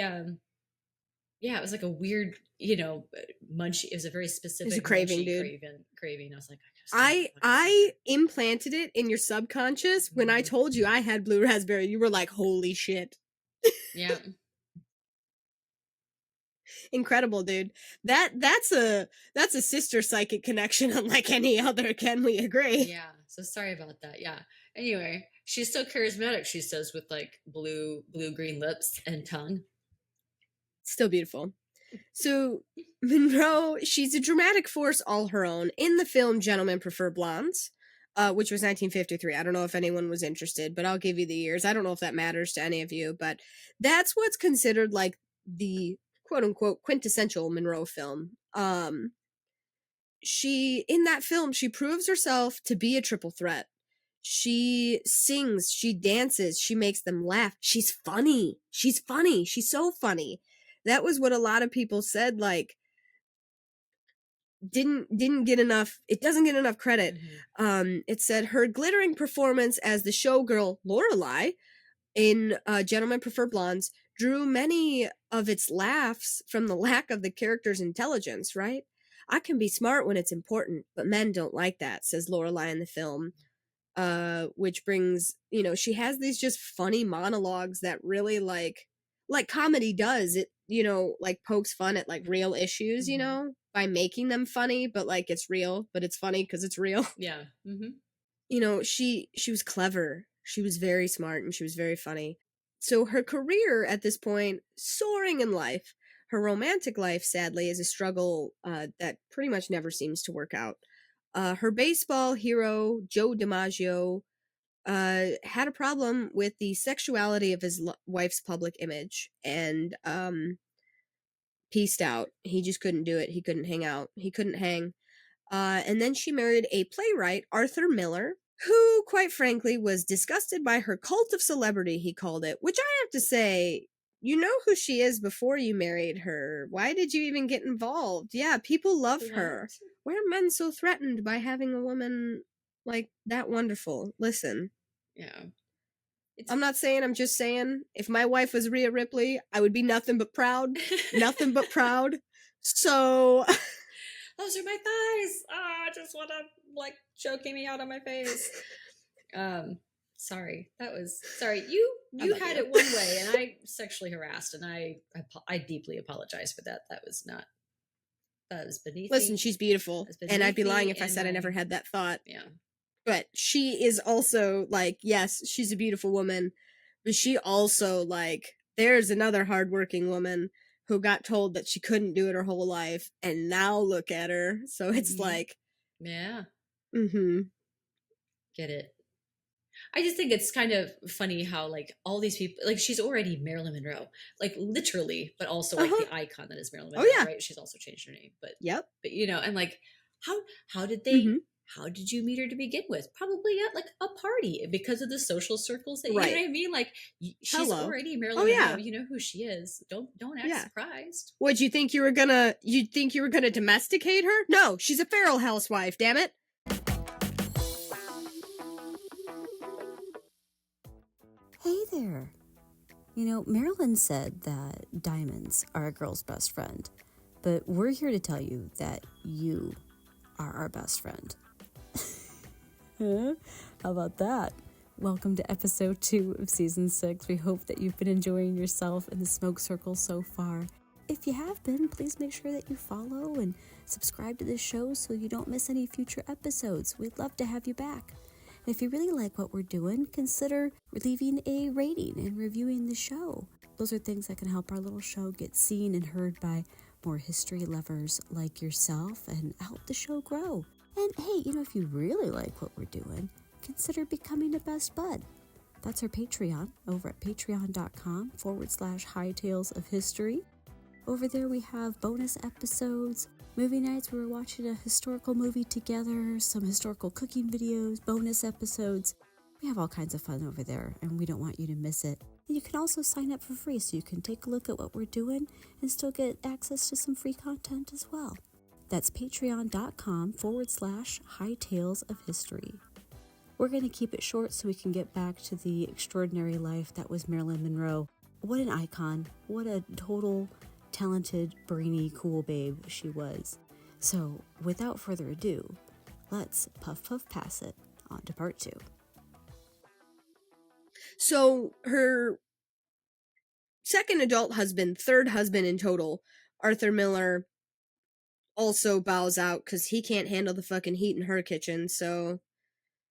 yeah, it was like a weird, munchy. It was a very It was a specific craving, munchy dude. craving. I was like, I gotta steal that I fucking I sucker. implanted it in your subconscious when I Mhm. told you I had blue raspberry. You were like, "Holy shit." Yeah, Incredible, dude. That's a sister psychic connection unlike any other, can we agree? yeah. So sorry about that. Yeah. Anyway, she's so charismatic. She says with like blue green lips and tongue. Still beautiful. So Monroe, she's a dramatic force all her own in the film Gentlemen Prefer Blondes, which was 1953. I don't know if anyone was interested, but I'll give you the years. I don't know if that matters to any of you, but that's what's considered like the quote unquote quintessential Monroe film. She in that film she proves herself to be a triple threat. She sings, she dances, she makes them laugh. She's funny. She's funny. She's so funny. That was what a lot of people said like didn't get enough, it doesn't get enough credit. Hmm. It said her glittering performance as the showgirl Lorelai in Gentlemen Prefer Blondes drew many of its laughs from the lack of the character's intelligence, right? I can be smart when it's important, but men don't like that, says Lorelai in the film. Which brings, she has these just funny monologues that really like comedy does. It, like pokes fun at like real issues, Hmm. by making them funny, but like it's real, but it's funny because it's real. Yeah. Hmm. She was clever. She was very smart and she was very funny. So her career at this point, soaring in life. Her romantic life, sadly, is a struggle that pretty much never seems to work out. Her baseball hero, Joe DiMaggio, had a problem with the sexuality of his wife's public image and pieced out. He just couldn't do it. He couldn't hang out. He couldn't hang. And then she married a playwright, Arthur Miller, who, quite frankly, was disgusted by her cult of celebrity, he called it, which I have to say, you know who she is before you married her. Why did you even get involved? Yeah, people love her. What? Why are men so threatened by having a woman like that wonderful? Listen, Yeah. It's I'm not saying, I'm just saying, if my wife was Rhea Ripley, I would be nothing but proud. Nothing but proud. So, those are my thighs. I just want to like choking me out on my face. Um, sorry. That was sorry. You I you love had you. it one way, and I sexually harassed, and I deeply apologize for that. That was beneath Listen, me. she's beautiful. That's And I'd beneath be lying me if I and said I never my, had that thought. yeah. But she is also like, yes, she's a beautiful woman, but she also like there's another hardworking woman who got told that she couldn't do it her whole life, and now look at her. So it's Hmm. like, Yeah. mm-hmm. Get it. I just think it's kind of funny how like all these people, like she's already Marilyn Monroe, like literally, but also like Uh-huh. the icon that is Marilyn Oh Monroe, yeah. right? She's also changed her name, but Yep. and like how did they Mm-hmm. how did you meet her to begin with? Probably at like a party because of the social circles that, you know Right. what I mean? Like she's Hello. already Oh, Marilyn Monroe. yeah. You know who she is. Don't act Yeah. surprised. What, you'd think you were gonna domesticate her? No, she's a feral housewife, damn it. Hey there. You know, Marilyn said that diamonds are a girl's best friend, but we're here to tell you that you are our best friend. Huh? How about that? Welcome to episode 2 of season 6. We hope that you've been enjoying yourself in the smoke circle so far. If you have been, please make sure that you follow and subscribe to this show so you don't miss any future episodes. We'd love to have you back. And if you really like what we're doing, consider leaving a rating and reviewing the show. Those are things that can help our little show get seen and heard by more history lovers like yourself and help the show grow. And hey, you know, if you really like what we're doing, consider becoming a best bud. That's our Patreon over at patreon.com/hightales of history. Over there we have bonus episodes, movie nights where we're watching a historical movie together, some historical cooking videos, bonus episodes. We have all kinds of fun over there, and we don't want you to miss it. And you can also sign up for free so you can take a look at what we're doing and still get access to some free content as well. That's patreon.com/hightales of history. We're going to keep it short so we can get back to the extraordinary life that was Marilyn Monroe. What an icon. What a total talented, brainy, cool babe she was. So, without further ado, let's puff pass it on to part 2. So her second adult husband, third husband in total, Arthur Miller, also bows out because he can't handle the fucking heat in her kitchen. So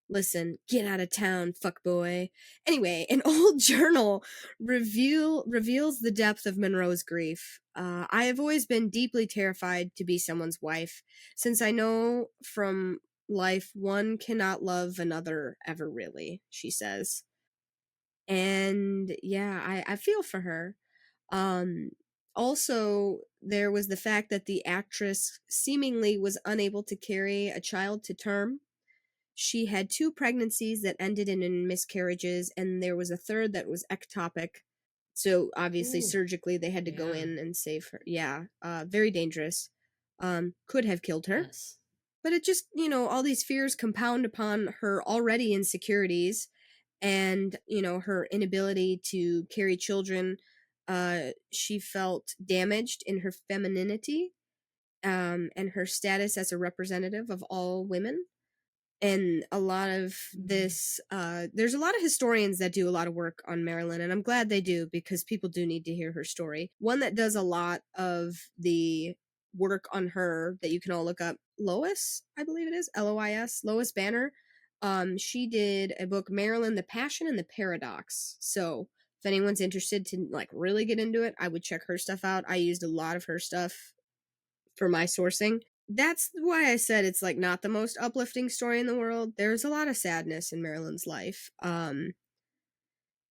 listen, get out of town, fuckboy. Anyway, an old journal reveals the depth of Monroe's grief. I have always been deeply terrified to be someone's wife, since I know from life one cannot love another ever really, she says. And yeah, I feel for her. Um, Also, there was the fact that the actress seemingly was unable to carry a child to term. She had 2 pregnancies that ended in miscarriages, and there was a third that was ectopic. So obviously, Ooh, surgically, they had to go yeah. in and save her. Yeah, very dangerous. Could have killed her. Yes. But it just, all these fears compound upon her already insecurities and, her inability to carry children. She felt damaged in her femininity, and her status as a representative of all women. And a lot of this, there's a lot of historians that do a lot of work on Marilyn, and I'm glad they do because people do need to hear her story. One that does a lot of the work on her that you can all look up, Lois, I believe it is, Lois, Lois Banner. She did a book, Marilyn, the Passion and the Paradox. So if anyone's interested to like really get into it, I would check her stuff out. I used a lot of her stuff for my sourcing. That's why I said it's like not the most uplifting story in the world. There's a lot of sadness in Marilyn's life. And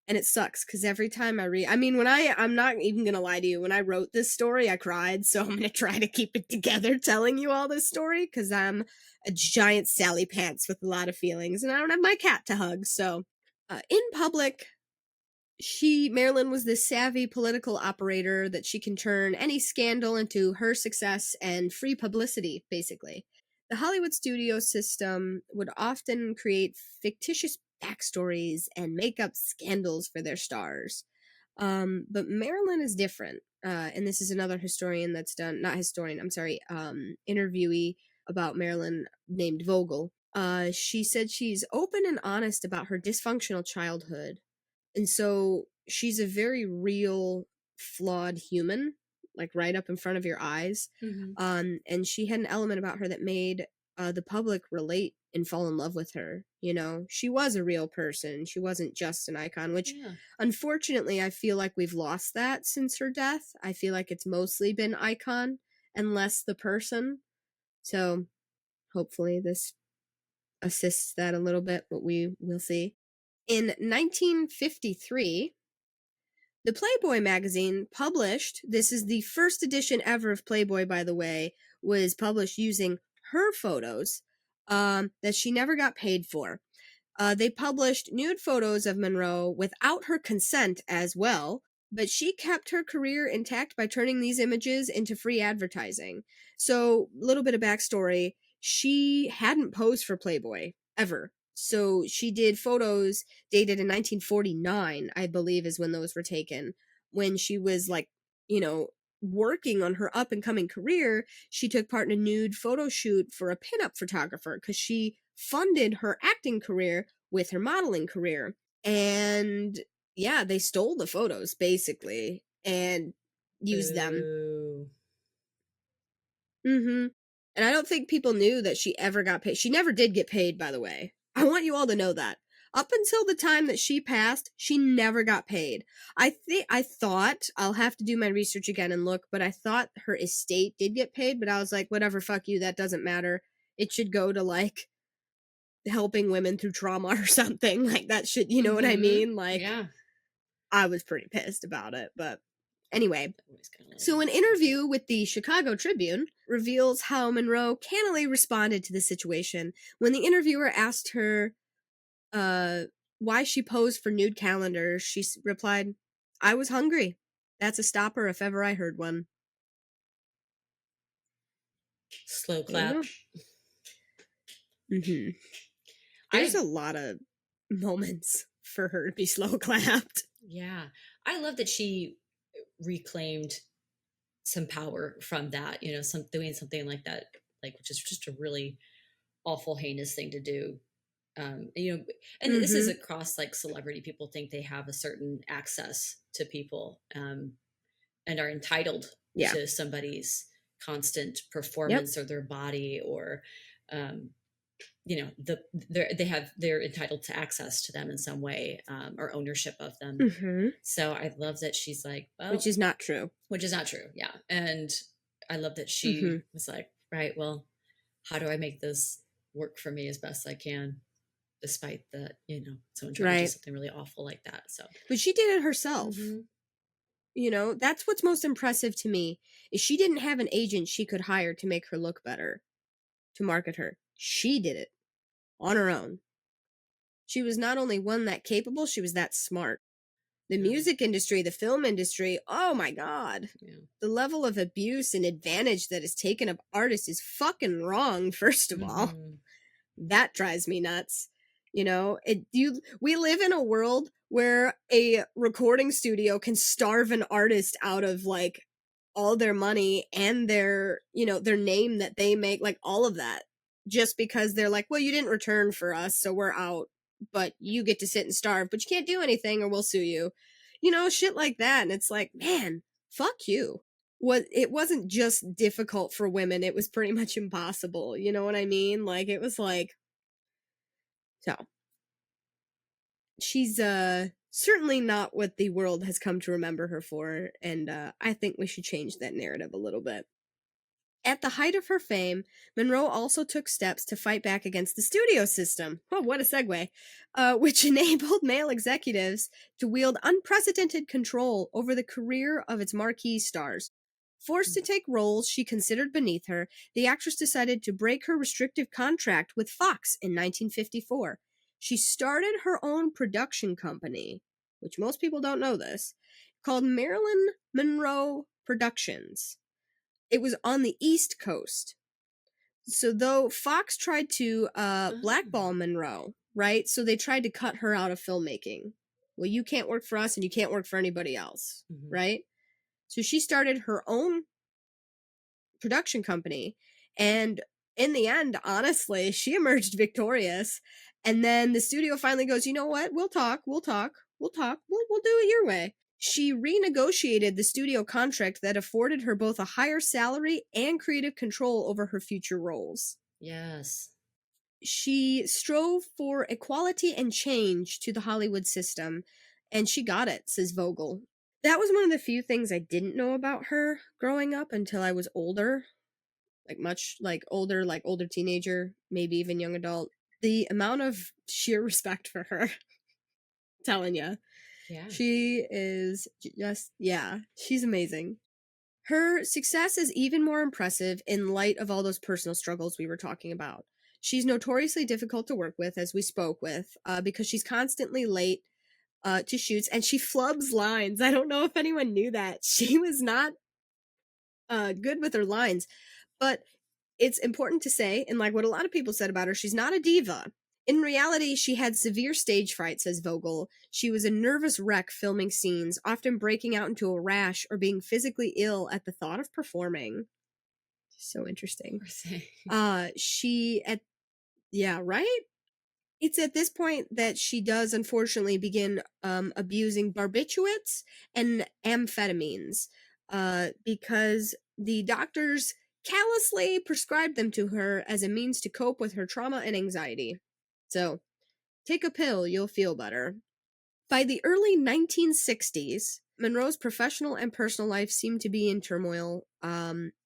it sucks because every time I read, I mean, I'm not even gonna lie to you, when I wrote this story, I cried. So I'm gonna try to keep it together telling you all this story because I'm a giant Sally Pants with a lot of feelings and I don't have my cat to hug. So, in public, Marilyn was this savvy political operator that she can turn any scandal into her success and free publicity, basically. The Hollywood studio system would often create fictitious backstories and make up scandals for their stars. But Marilyn is different. And this is another historian that's done, not historian, I'm sorry, interviewee about Marilyn named Vogel. She said she's open and honest about her dysfunctional childhood. And so she's a very real, flawed human, like right up in front of your eyes. And she had an element about her that made the public relate and fall in love with her. She was a real person. She wasn't just an icon, which unfortunately I feel like we've lost that since her death. I feel like it's mostly been icon and less the person. So hopefully this assists that a little bit, but we will see. In 1953, the Playboy magazine published, this is the first edition ever of Playboy, by the way, was published using her photos that she never got paid for. They published nude photos of Monroe without her consent as well, but she kept her career intact by turning these images into free advertising. So, a little bit of backstory, she hadn't posed for Playboy ever. So, she did photos dated in 1949, I believe is when those were taken, when she was like, you know, working on her up and coming career. She took part in a nude photo shoot for a pinup photographer because she funded her acting career with her modeling career. And yeah, they stole the photos basically and used them. Boo. Mm-hmm. And I don't think people knew that she ever got paid. She never did get paid, by the way. I want you all to know that. Up until the time that she passed, she never got paid. I thought, I'll have to do my research again and look, but I thought her estate did get paid, but I was like, whatever, fuck you, that doesn't matter. It should go to like helping women through trauma or something. Like that should, you know what I mean? Like, Yeah. I was pretty pissed about it, but anyway. Always kinda like So, an that. interview with the Chicago Tribune reveals how Monroe cannily responded to the situation. When the interviewer asked her why she posed for nude calendars, she replied, "I was hungry. That's a stopper if ever I heard one." Slow There you clap. go. Mm-hmm. There's a lot of moments for her to be slow clapped. Yeah. I love that she reclaimed some power from that, doing something like that, like, which is just a really awful, heinous thing to do. And this is Mm-hmm. across like celebrity. People think they have a certain access to people, and are entitled Yeah. to somebody's constant Yep. performance or their body, or um, they're entitled to access to them in some way, or ownership of them. Mm-hmm. So I love that she's like, well, Which is not true. yeah. And I love that she Mm-hmm. was like, right, well, how do I make this work for me as best I can, despite that, someone trying to do Right. something really awful like that. So, But she did it herself. Mhm. You know, that's what's most impressive to me is she didn't have an agent she could hire to make her look better, to market her. She did it on her own. She was not only one that capable, she was that smart. The Yeah. music industry, the film industry, oh my god. Yeah. The level of abuse and advantage that is taken of artists is fucking wrong, first of all. Mhm. That drives me nuts. You know, we live in a world where a recording studio can starve an artist out of like all their money and their, their name that they make, like all of that, just because they're like, well, you didn't return for us, so we're out, but you get to sit and starve, but you can't do anything or we'll sue you. Shit like that. And it's like, man, fuck you. It wasn't just difficult for women, it was pretty much impossible. You know what I mean? Like it was like, so she's certainly not what the world has come to remember her for, and I think we should change that narrative a little bit. At the height of her fame, Monroe also took steps to fight back against the studio system. Oh, what a segue! Which enabled male executives to wield unprecedented control over the career of its marquee stars. Forced to take roles she considered beneath her, the actress decided to break her restrictive contract with Fox in 1954. She started her own production company, which most people don't know this, called Marilyn Monroe Productions. It was on the East Coast. So though Fox tried to blackball Monroe, right? So they tried to cut her out of filmmaking. Well, you can't work for us and you can't work for anybody else, Mhm. right? So she started her own production company, and in the end, honestly, she emerged victorious. And then the studio finally goes, you know what? We'll talk. We'll do it your way. She renegotiated the studio contract that afforded her both a higher salary and creative control over her future roles. Yes. She strove for equality and change to the Hollywood system, and she got it, says Vogel. That was one of the few things I didn't know about her growing up until I was older, like older teenager, maybe even young adult. The amount of sheer respect for her, telling you. Yeah. She is just, yeah, she's amazing. Her success is even more impressive in light of all those personal struggles we were talking about. She's notoriously difficult to work with, as we spoke with, because she's constantly late to shoots, and she flubs lines. I don't know if anyone knew that. She was not good with her lines, but it's important to say, and like what a lot of people said about her, she's not a diva. In reality, she had severe stage fright, says Vogel. She was a nervous wreck filming scenes, often breaking out into a rash or being physically ill at the thought of performing. So interesting. Poor thing. She at yeah, right? It's at this point that she does unfortunately begin abusing barbiturates and amphetamines because the doctors callously prescribed them to her as a means to cope with her trauma and anxiety. So, take a pill, you'll feel better. By the early 1960s, Monroe's professional and personal life seemed to be in turmoil.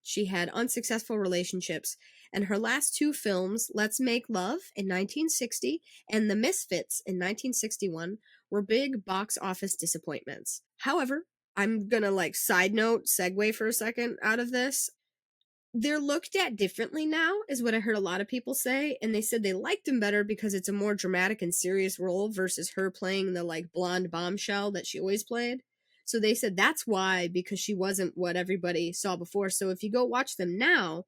She had unsuccessful relationships, and her last two films, Let's Make Love in 1960 and The Misfits in 1961, were big box office disappointments. However, I'm gonna side note, segue for a second out of this. They're looked at differently now, is what I heard a lot of people say, and they said they liked him better because it's a more dramatic and serious role versus her playing the blonde bombshell that she always played. So they said that's why, because she wasn't what everybody saw before. So if you go watch them now,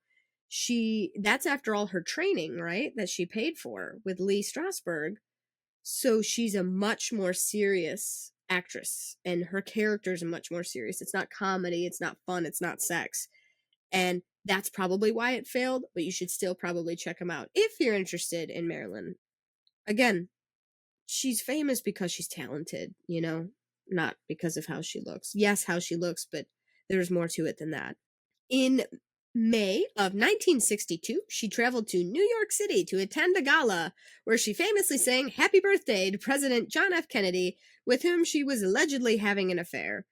that's after all her training, right? That she paid for with Lee Strasberg. So she's a much more serious actress, and her characters are much more serious. It's not comedy, it's not fun, it's not sex. And that's probably why it failed, but you should still probably check them out if you're interested in Marilyn. Again, she's famous because she's talented, not because of how she looks. Yes, how she looks, but there's more to it than that. In May of 1962, she traveled to New York City to attend a gala where she famously sang Happy Birthday to President John F. Kennedy, with whom she was allegedly having an affair.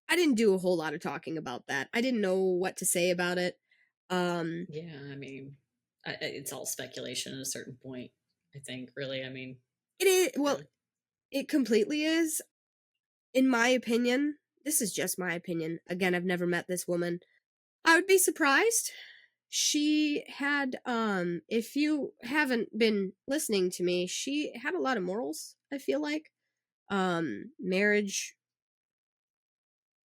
I didn't do a whole lot of talking about that. I didn't know what to say about it. Yeah, I mean, it's all speculation at a certain point, I think, really. I mean, it is, well, really. it completely is. In my opinion, this is just my opinion. Again, I've never met this woman. I would be surprised. She had, if you haven't been listening to me, she had a lot of morals, I feel like. Marriage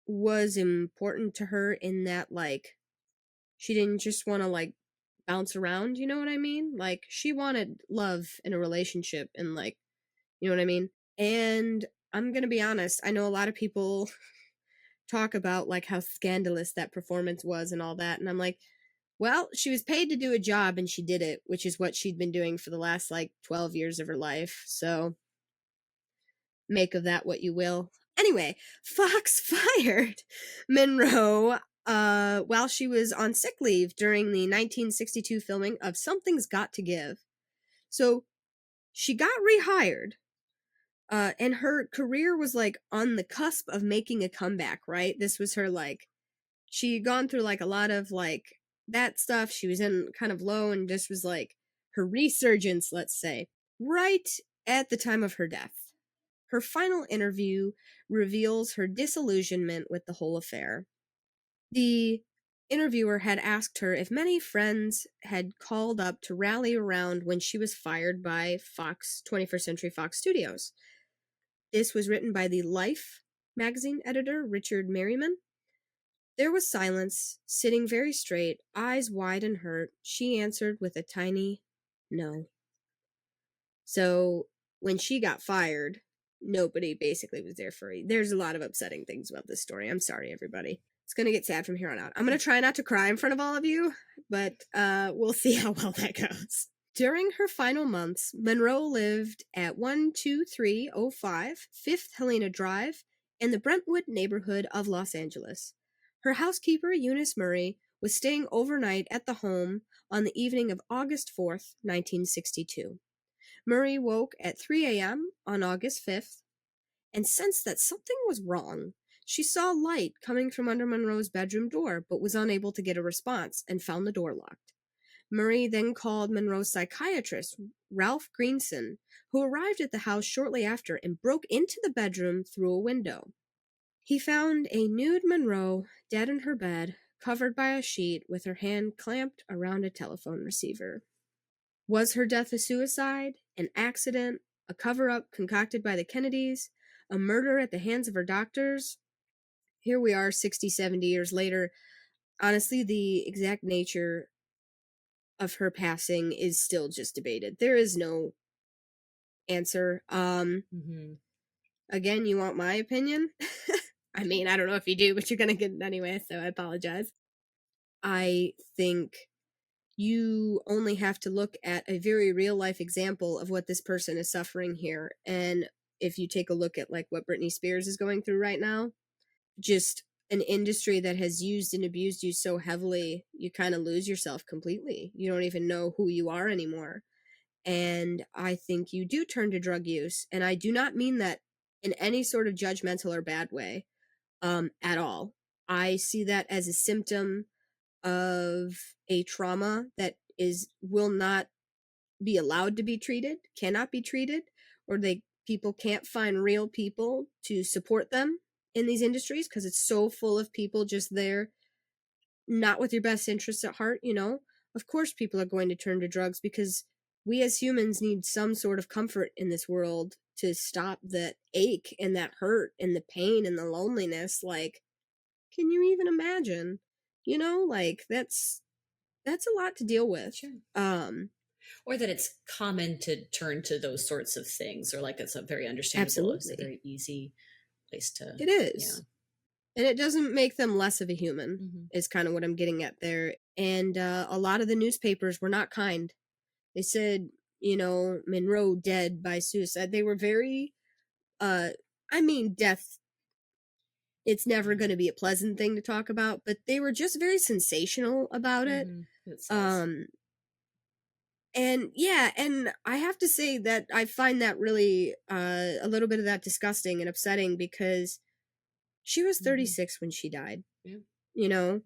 was important to her in that, she didn't just want to, bounce around, you know what I mean? She wanted love in a relationship and, you know what I mean? And I'm gonna be honest, I know a lot of people talk about, how scandalous that performance was and all that, and I'm like, well, she was paid to do a job and she did it, which is what she'd been doing for the last, 12 years of her life, so make of that what you will. Anyway, Fox fired Monroe while she was on sick leave during the 1962 filming of Something's Got to Give. So she got rehired, and her career was on the cusp of making a comeback, right? This was her she had gone through a lot of that stuff. She was in kind of low, and this was her resurgence, let's say, right at the time of her death. Her final interview reveals her disillusionment with the whole affair. The interviewer had asked her if many friends had called up to rally around when she was fired by 21st Century Fox Studios. This was written by the Life magazine editor, Richard Merriman. There was silence, sitting very straight, eyes wide and hurt. She answered with a tiny no. So when she got fired, nobody basically was there for her. There's a lot of upsetting things about this story. I'm sorry, everybody. It's going to get sad from here on out. I'm going to try not to cry in front of all of you, but we'll see how well that goes. During her final months, Monroe lived at 12305 Fifth Helena Drive in the Brentwood neighborhood of Los Angeles. Her housekeeper, Eunice Murray, was staying overnight at the home on the evening of August 4th, 1962. Murray woke at 3 a.m. on August 5th and sensed that something was wrong. She saw light coming from under Monroe's bedroom door, but was unable to get a response and found the door locked. Murray then called Monroe's psychiatrist, Ralph Greenson, who arrived at the house shortly after and broke into the bedroom through a window. He found a nude Monroe dead in her bed, covered by a sheet with her hand clamped around a telephone receiver. Was her death a suicide, an accident, a cover-up concocted by the Kennedys, a murder at the hands of her doctors? Here we are 60, 70 years later. Honestly, the exact nature of her passing is still just debated. There is no answer. Mm-hmm. Again, you want my opinion? I mean, I don't know if you do, but you're gonna get it anyway, so I apologize. I think you only have to look at a very real life example of what this person is suffering here. And if you take a look at like what Britney Spears is going through right now, just an industry that has used and abused you so heavily, you kind of lose yourself completely. You don't even know who you are anymore. And I think you do turn to drug use. And I do not mean that in any sort of judgmental or bad way at all. I see that as a symptom of a trauma that will not be allowed to be treated, cannot be treated, or people can't find real people to support them in these industries because it's so full of people just there not with your best interests at heart, you know. Of course people are going to turn to drugs because we as humans need some sort of comfort in this world to stop that ache and that hurt and the pain and the loneliness. Like, can you even imagine? You know, like that's a lot to deal with. Sure. Um Or that it's common to turn to those sorts of things, or like it's a very understandable, it's a Absolutely. very easy place to. It is. And it doesn't make them less of a human, Mm-hmm. is kind of what I'm getting at there. And a lot of the newspapers were not kind. They said, you know, Monroe dead by suicide. They were very, I mean, death, it's never going to be a pleasant thing to talk about, but they were just very sensational about it. Mm-hmm. It sells. And yeah, and I have to say that I find that really a little bit of that disgusting and upsetting because she was 36 when she died. Yeah. You know,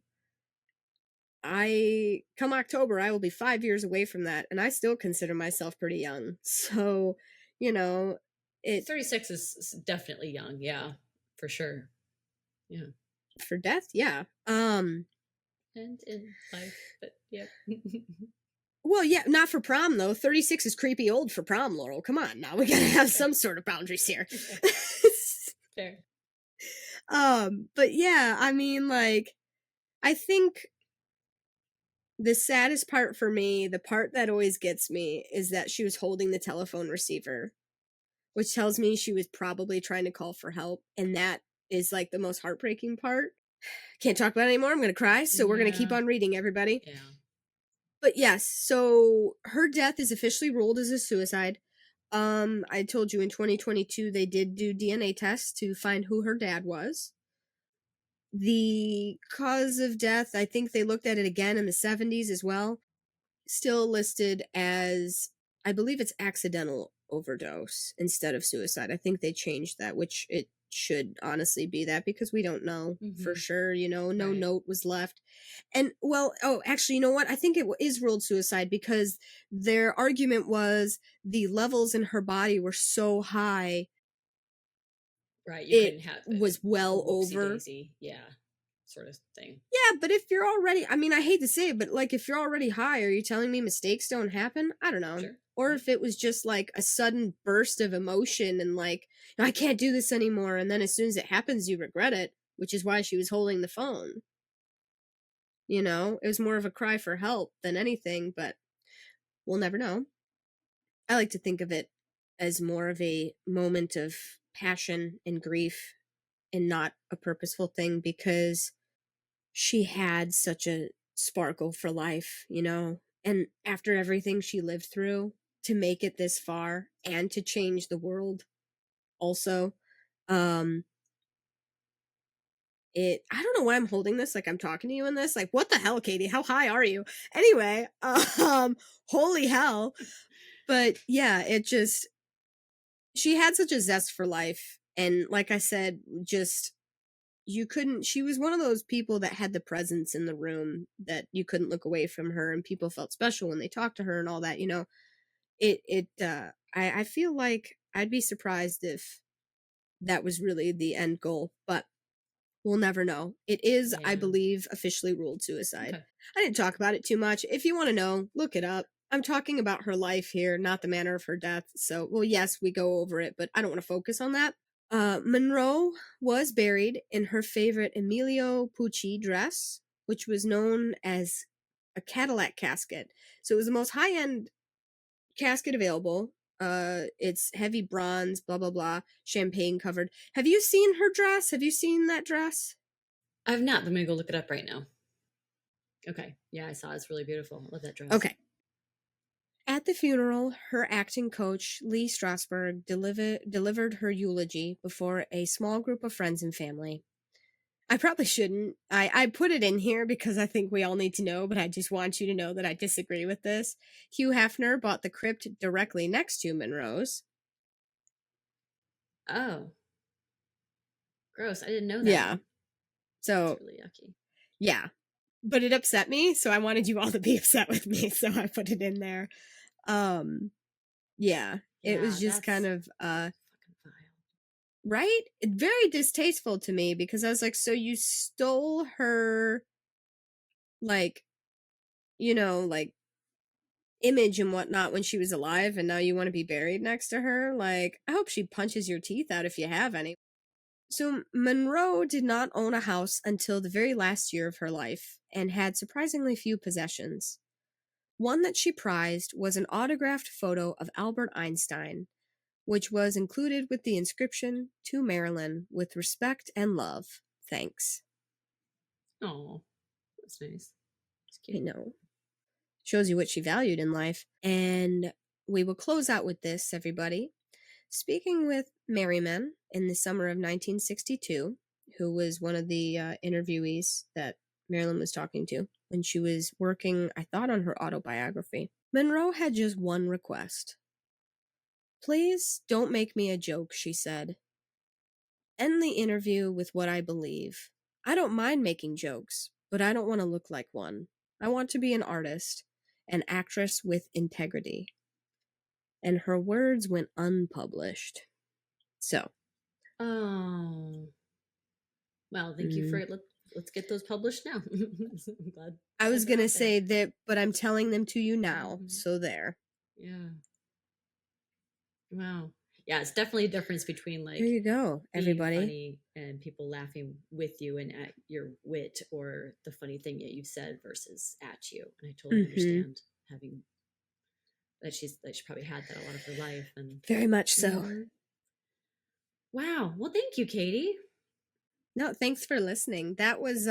come October, I will be 5 years away from that, and I still consider myself pretty young. So, you know, 36 is definitely young, yeah, for sure. Yeah. For death, yeah. And in life, but yeah. Well, yeah, not for prom though. 36 is creepy old for prom, Laurel. Come on, now we gotta have some sort of boundaries here. Fair. But yeah, I mean, like, I think the saddest part for me, the part that always gets me, is that she was holding the telephone receiver, which tells me she was probably trying to call for help, and that is like the most heartbreaking part. Can't talk about it anymore. I'm gonna cry, so we're gonna keep on reading, everybody. Yeah. But yes, so her death is officially ruled as a suicide. I told you in 2022 they did do DNA tests to find who her dad was. The cause of death, I think they looked at it again in the 70s as well. Still listed as, I believe it's accidental overdose instead of suicide. I think they changed that, which it should honestly be that because we don't know for sure, you know, no note was left. And well, oh, actually, you know what? I think it is ruled suicide because their argument was the levels in her body were so high. Right, you couldn't It have was well over. Daisy, yeah, sort of thing. Yeah, but if you're already, I mean, I hate to say it, but like if you're already high, are you telling me mistakes don't happen? I don't know. Sure. Or if it was just like a sudden burst of emotion and like, I can't do this anymore. And then as soon as it happens, you regret it, which is why she was holding the phone. You know, it was more of a cry for help than anything, but we'll never know. I like to think of it as more of a moment of passion and grief and not a purposeful thing because she had such a sparkle for life, you know? And after everything she lived through, to make it this far and to change the world also, I don't know why I'm holding this like I'm talking to you in this. Like, what the hell, Katie? How high are you? Anyway, holy hell. But yeah, she had such a zest for life. And like I said, just she was one of those people that had the presence in the room that you couldn't look away from her and people felt special when they talked to her and all that, you know. I feel like I'd be surprised if that was really the end goal, but we'll never know. It is, I believe, officially ruled suicide. Okay. I didn't talk about it too much. If you want to know, look it up. I'm talking about her life here, not the manner of her death. So, well, yes, we go over it, but I don't want to focus on that. Monroe was buried in her favorite Emilio Pucci dress, which was known as a Cadillac casket. So it was the most high-end casket available. It's heavy bronze, blah blah blah, champagne covered. Have you seen her dress? Have you seen that dress? I've not, but I'm gonna go look it up right now. Okay. Yeah, I saw it. It's really beautiful. I love that dress. Okay. At the funeral, her acting coach, Lee Strasberg, delivered her eulogy before a small group of friends and family. I probably shouldn't. I put it in here because I think we all need to know, but I just want you to know that I disagree with this. Hugh Hefner bought the crypt directly next to Monroe's. Oh, gross. I didn't know that. Yeah. So, that's really yucky. Yeah. But it upset me, so I wanted you all to be upset with me, so I put it in there. Yeah. It was just kind of fucking vile. right? Very distasteful to me because I was like, so you stole her, like, like image and whatnot when she was alive, and now you want to be buried next to her? Like, I hope she punches your teeth out if you have any. So Monroe did not own a house until the very last year of her life and had surprisingly few possessions. One that she prized was an autographed photo of Albert Einstein, which was included with the inscription, "To Marilyn, with respect and love, thanks." Oh, that's nice. It's I cute. know. Shows you what she valued in life. And we will close out with this, everybody. Speaking with Merriman in the summer of 1962, who was one of the interviewees that Marilyn was talking to when she was working, I thought, on her autobiography, Monroe had just one request. "Please don't make me a joke," she said. "End the interview with what I believe. I don't mind making jokes, but I don't want to look like one. I want to be an artist, an actress with integrity." And her words went unpublished. So. Oh. Well, thank you for let's get those published now. I'm glad. I was going to say that, but I'm telling them to you now. Mm-hmm. So there. Yeah. Wow. Yeah, it's definitely a difference between like There you go, everybody. being funny and people laughing with you and at your wit or the funny thing that you said versus at you. And I totally understand having that she probably had that a lot of her life and very much so. Wow. Well, thank you, Katie. No, thanks for listening. That was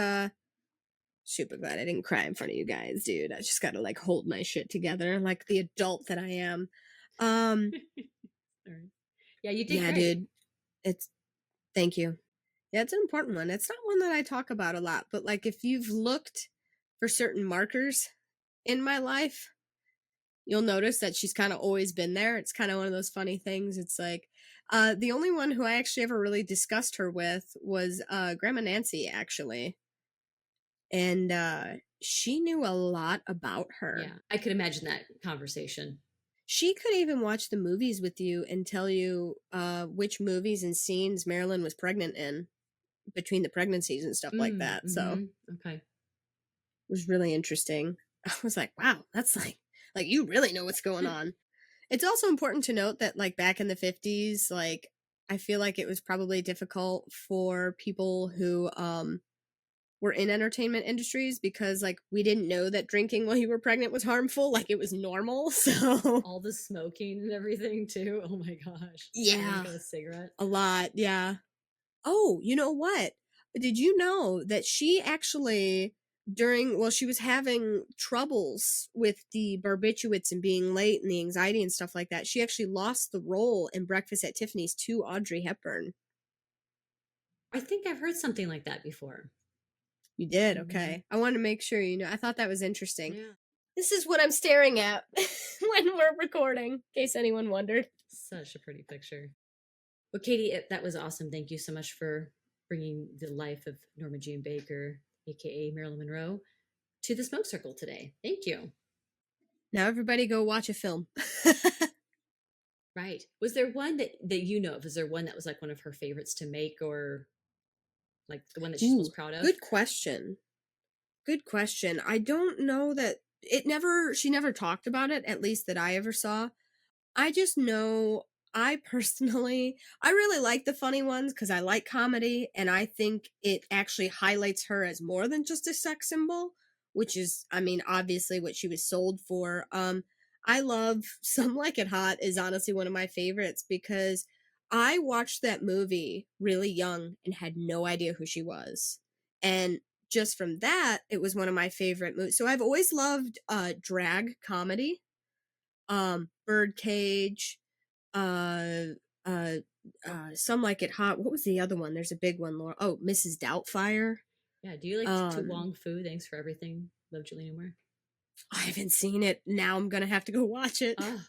super glad I didn't cry in front of you guys, dude. I just gotta like hold my shit together like the adult that I am. Yeah, you did. Yeah, great. Dude. Thank you. Yeah, it's an important one. It's not one that I talk about a lot, but like if you've looked for certain markers in my life, you'll notice that she's kind of always been there. It's kind of one of those funny things. It's like the only one who I actually ever really discussed her with was Grandma Nancy, actually. And she knew a lot about her. Yeah, I could imagine that conversation. She could even watch the movies with you and tell you which movies and scenes Marilyn was pregnant in between the pregnancies and stuff like that. So okay, it was really interesting. I was like, wow, that's like you really know what's going on. It's also important to note that like back in the 50s, like I feel like it was probably difficult for people who were in entertainment industries because like we didn't know that drinking while you were pregnant was harmful. Like it was normal. So all the smoking and everything too. Oh my gosh. Yeah. A cigarette. A lot. Yeah. Oh, you know what? Did you know that she actually she was having troubles with the barbiturates and being late and the anxiety and stuff like that. She actually lost the role in Breakfast at Tiffany's to Audrey Hepburn. I think I've heard something like that before. You did? Okay. I want to make sure you know. I thought that was interesting. Yeah. This is what I'm staring at when we're recording, in case anyone wondered. Such a pretty picture. Well, Katie, that was awesome. Thank you so much for bringing the life of Norma Jeane Baker, aka Marilyn Monroe, to the Smoke Circle today. Thank you. Now everybody go watch a film. Right. Was there one that you know of? Was there one that was like one of her favorites to make or like the one that she's most proud of? Good question. I don't know that she never talked about it, at least that I ever saw. I just know I personally, I really like the funny ones because I like comedy, and I think it actually highlights her as more than just a sex symbol, which is, I mean, obviously what she was sold for. I love Some Like It Hot is honestly one of my favorites because I watched that movie really young and had no idea who she was. And just from that, it was one of my favorite movies. So I've always loved drag comedy. Birdcage, uh, uh, Some Like It Hot. What was the other one? There's a big one, Laura. Oh, Mrs. Doubtfire. Yeah, do you like To Um, Wong Fu? Thanks for everything. Love Julie Newmar. I haven't seen it. Now I'm gonna have to go watch it. Oh,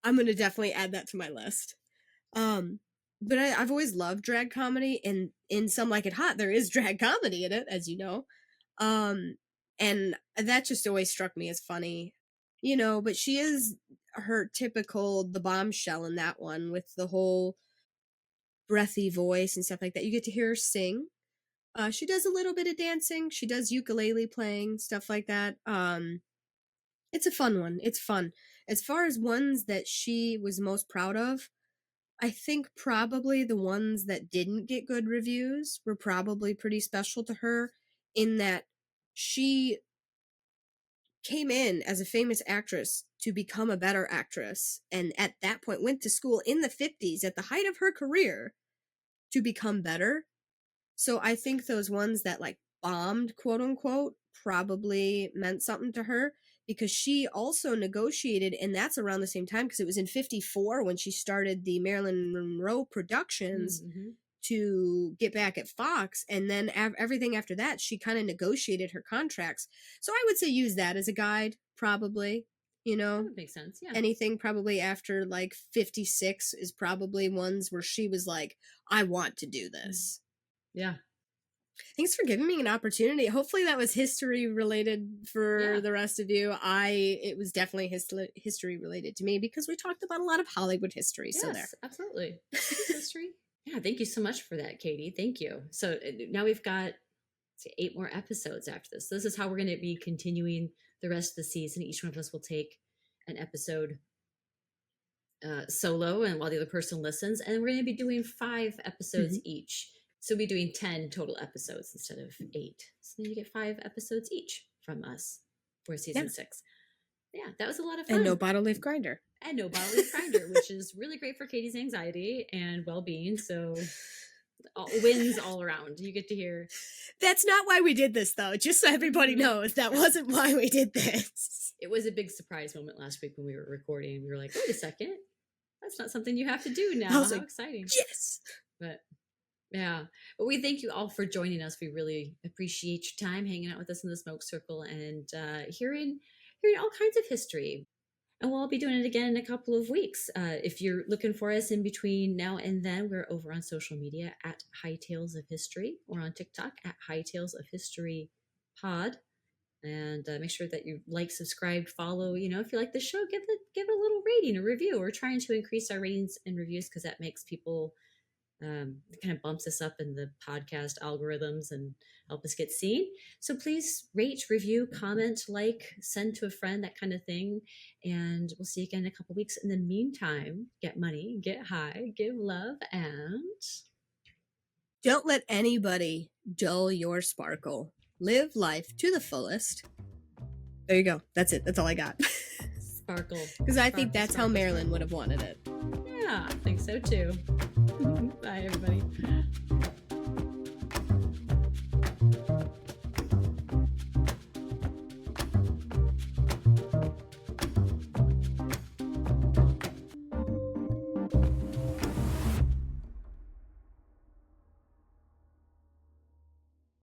I'm gonna definitely add that to my list. Um, but I've always loved drag comedy, and in Some Like It Hot, there is drag comedy in it, as you know. Um, and that just always struck me as funny, you know. But she is her typical the bombshell in that one with the whole breathy voice and stuff like that. You get to hear her sing. She does a little bit of dancing. She does ukulele playing, stuff like that. It's a fun one. It's fun. As far as ones that she was most proud of, I think probably the ones that didn't get good reviews were probably pretty special to her in that she came in as a famous actress to become a better actress, and at that point went to school in the 50s at the height of her career to become better. So I think those ones that like bombed, quote unquote, probably meant something to her because she also negotiated, and that's around the same time because it was in 54 when she started the Marilyn Monroe productions mm-hmm. to get back at Fox. And then everything after that, she kind of negotiated her contracts. So I would say use that as a guide, probably, you That know. would make sense. Yeah. Anything probably after like 56 is probably ones where she was like, I want to do this. Yeah. Thanks for giving me an opportunity. Hopefully that was history related for the rest of you. It was definitely history related to me because we talked about a lot of Hollywood history. Yes, so there. Absolutely. History. Yeah, thank you so much for that, Katie. Thank you. So now we've got 8 more episodes after this. This is how we're going to be continuing the rest of the season. Each one of us will take an episode solo, and while the other person listens, and we're going to be doing 5 episodes each. So we'll be doing 10 total episodes instead of 8. So then you get 5 episodes each from us for season 6. Yeah, that was a lot of fun. And no bottle leaf grinder. And no bottle leaf grinder, which is really great for Katie's anxiety and well-being. So wins all around. You get to hear. That's not why we did this, though. Just so everybody knows, that wasn't why we did this. It was a big surprise moment last week when we were recording. We were like, wait a second. That's not something you have to do now. How exciting. Yes. But yeah. But we thank you all for joining us. We really appreciate your time hanging out with us in the Smoke Circle and hearing all kinds of history. And we'll be doing it again in a couple of weeks. If you're looking for us in between now and then, we're over on social media at High Tales of History, or on TikTok at High Tales of History Pod. And make sure that you like, subscribe, follow. You know, if you like the show, give it a little rating, a review. We're trying to increase our ratings and reviews because that makes people kind of bumps us up in the podcast algorithms and help us get seen. So please rate, review, comment, like, send to a friend, that kind of thing. And we'll see you again in a couple weeks. In the meantime, get money, get high, give love, and don't let anybody dull your sparkle. Live life to the fullest. There you go. That's it. That's all I got. Sparkle. Because I think that's how Marilyn would have wanted it. Yeah, I think so too. Bye, everybody.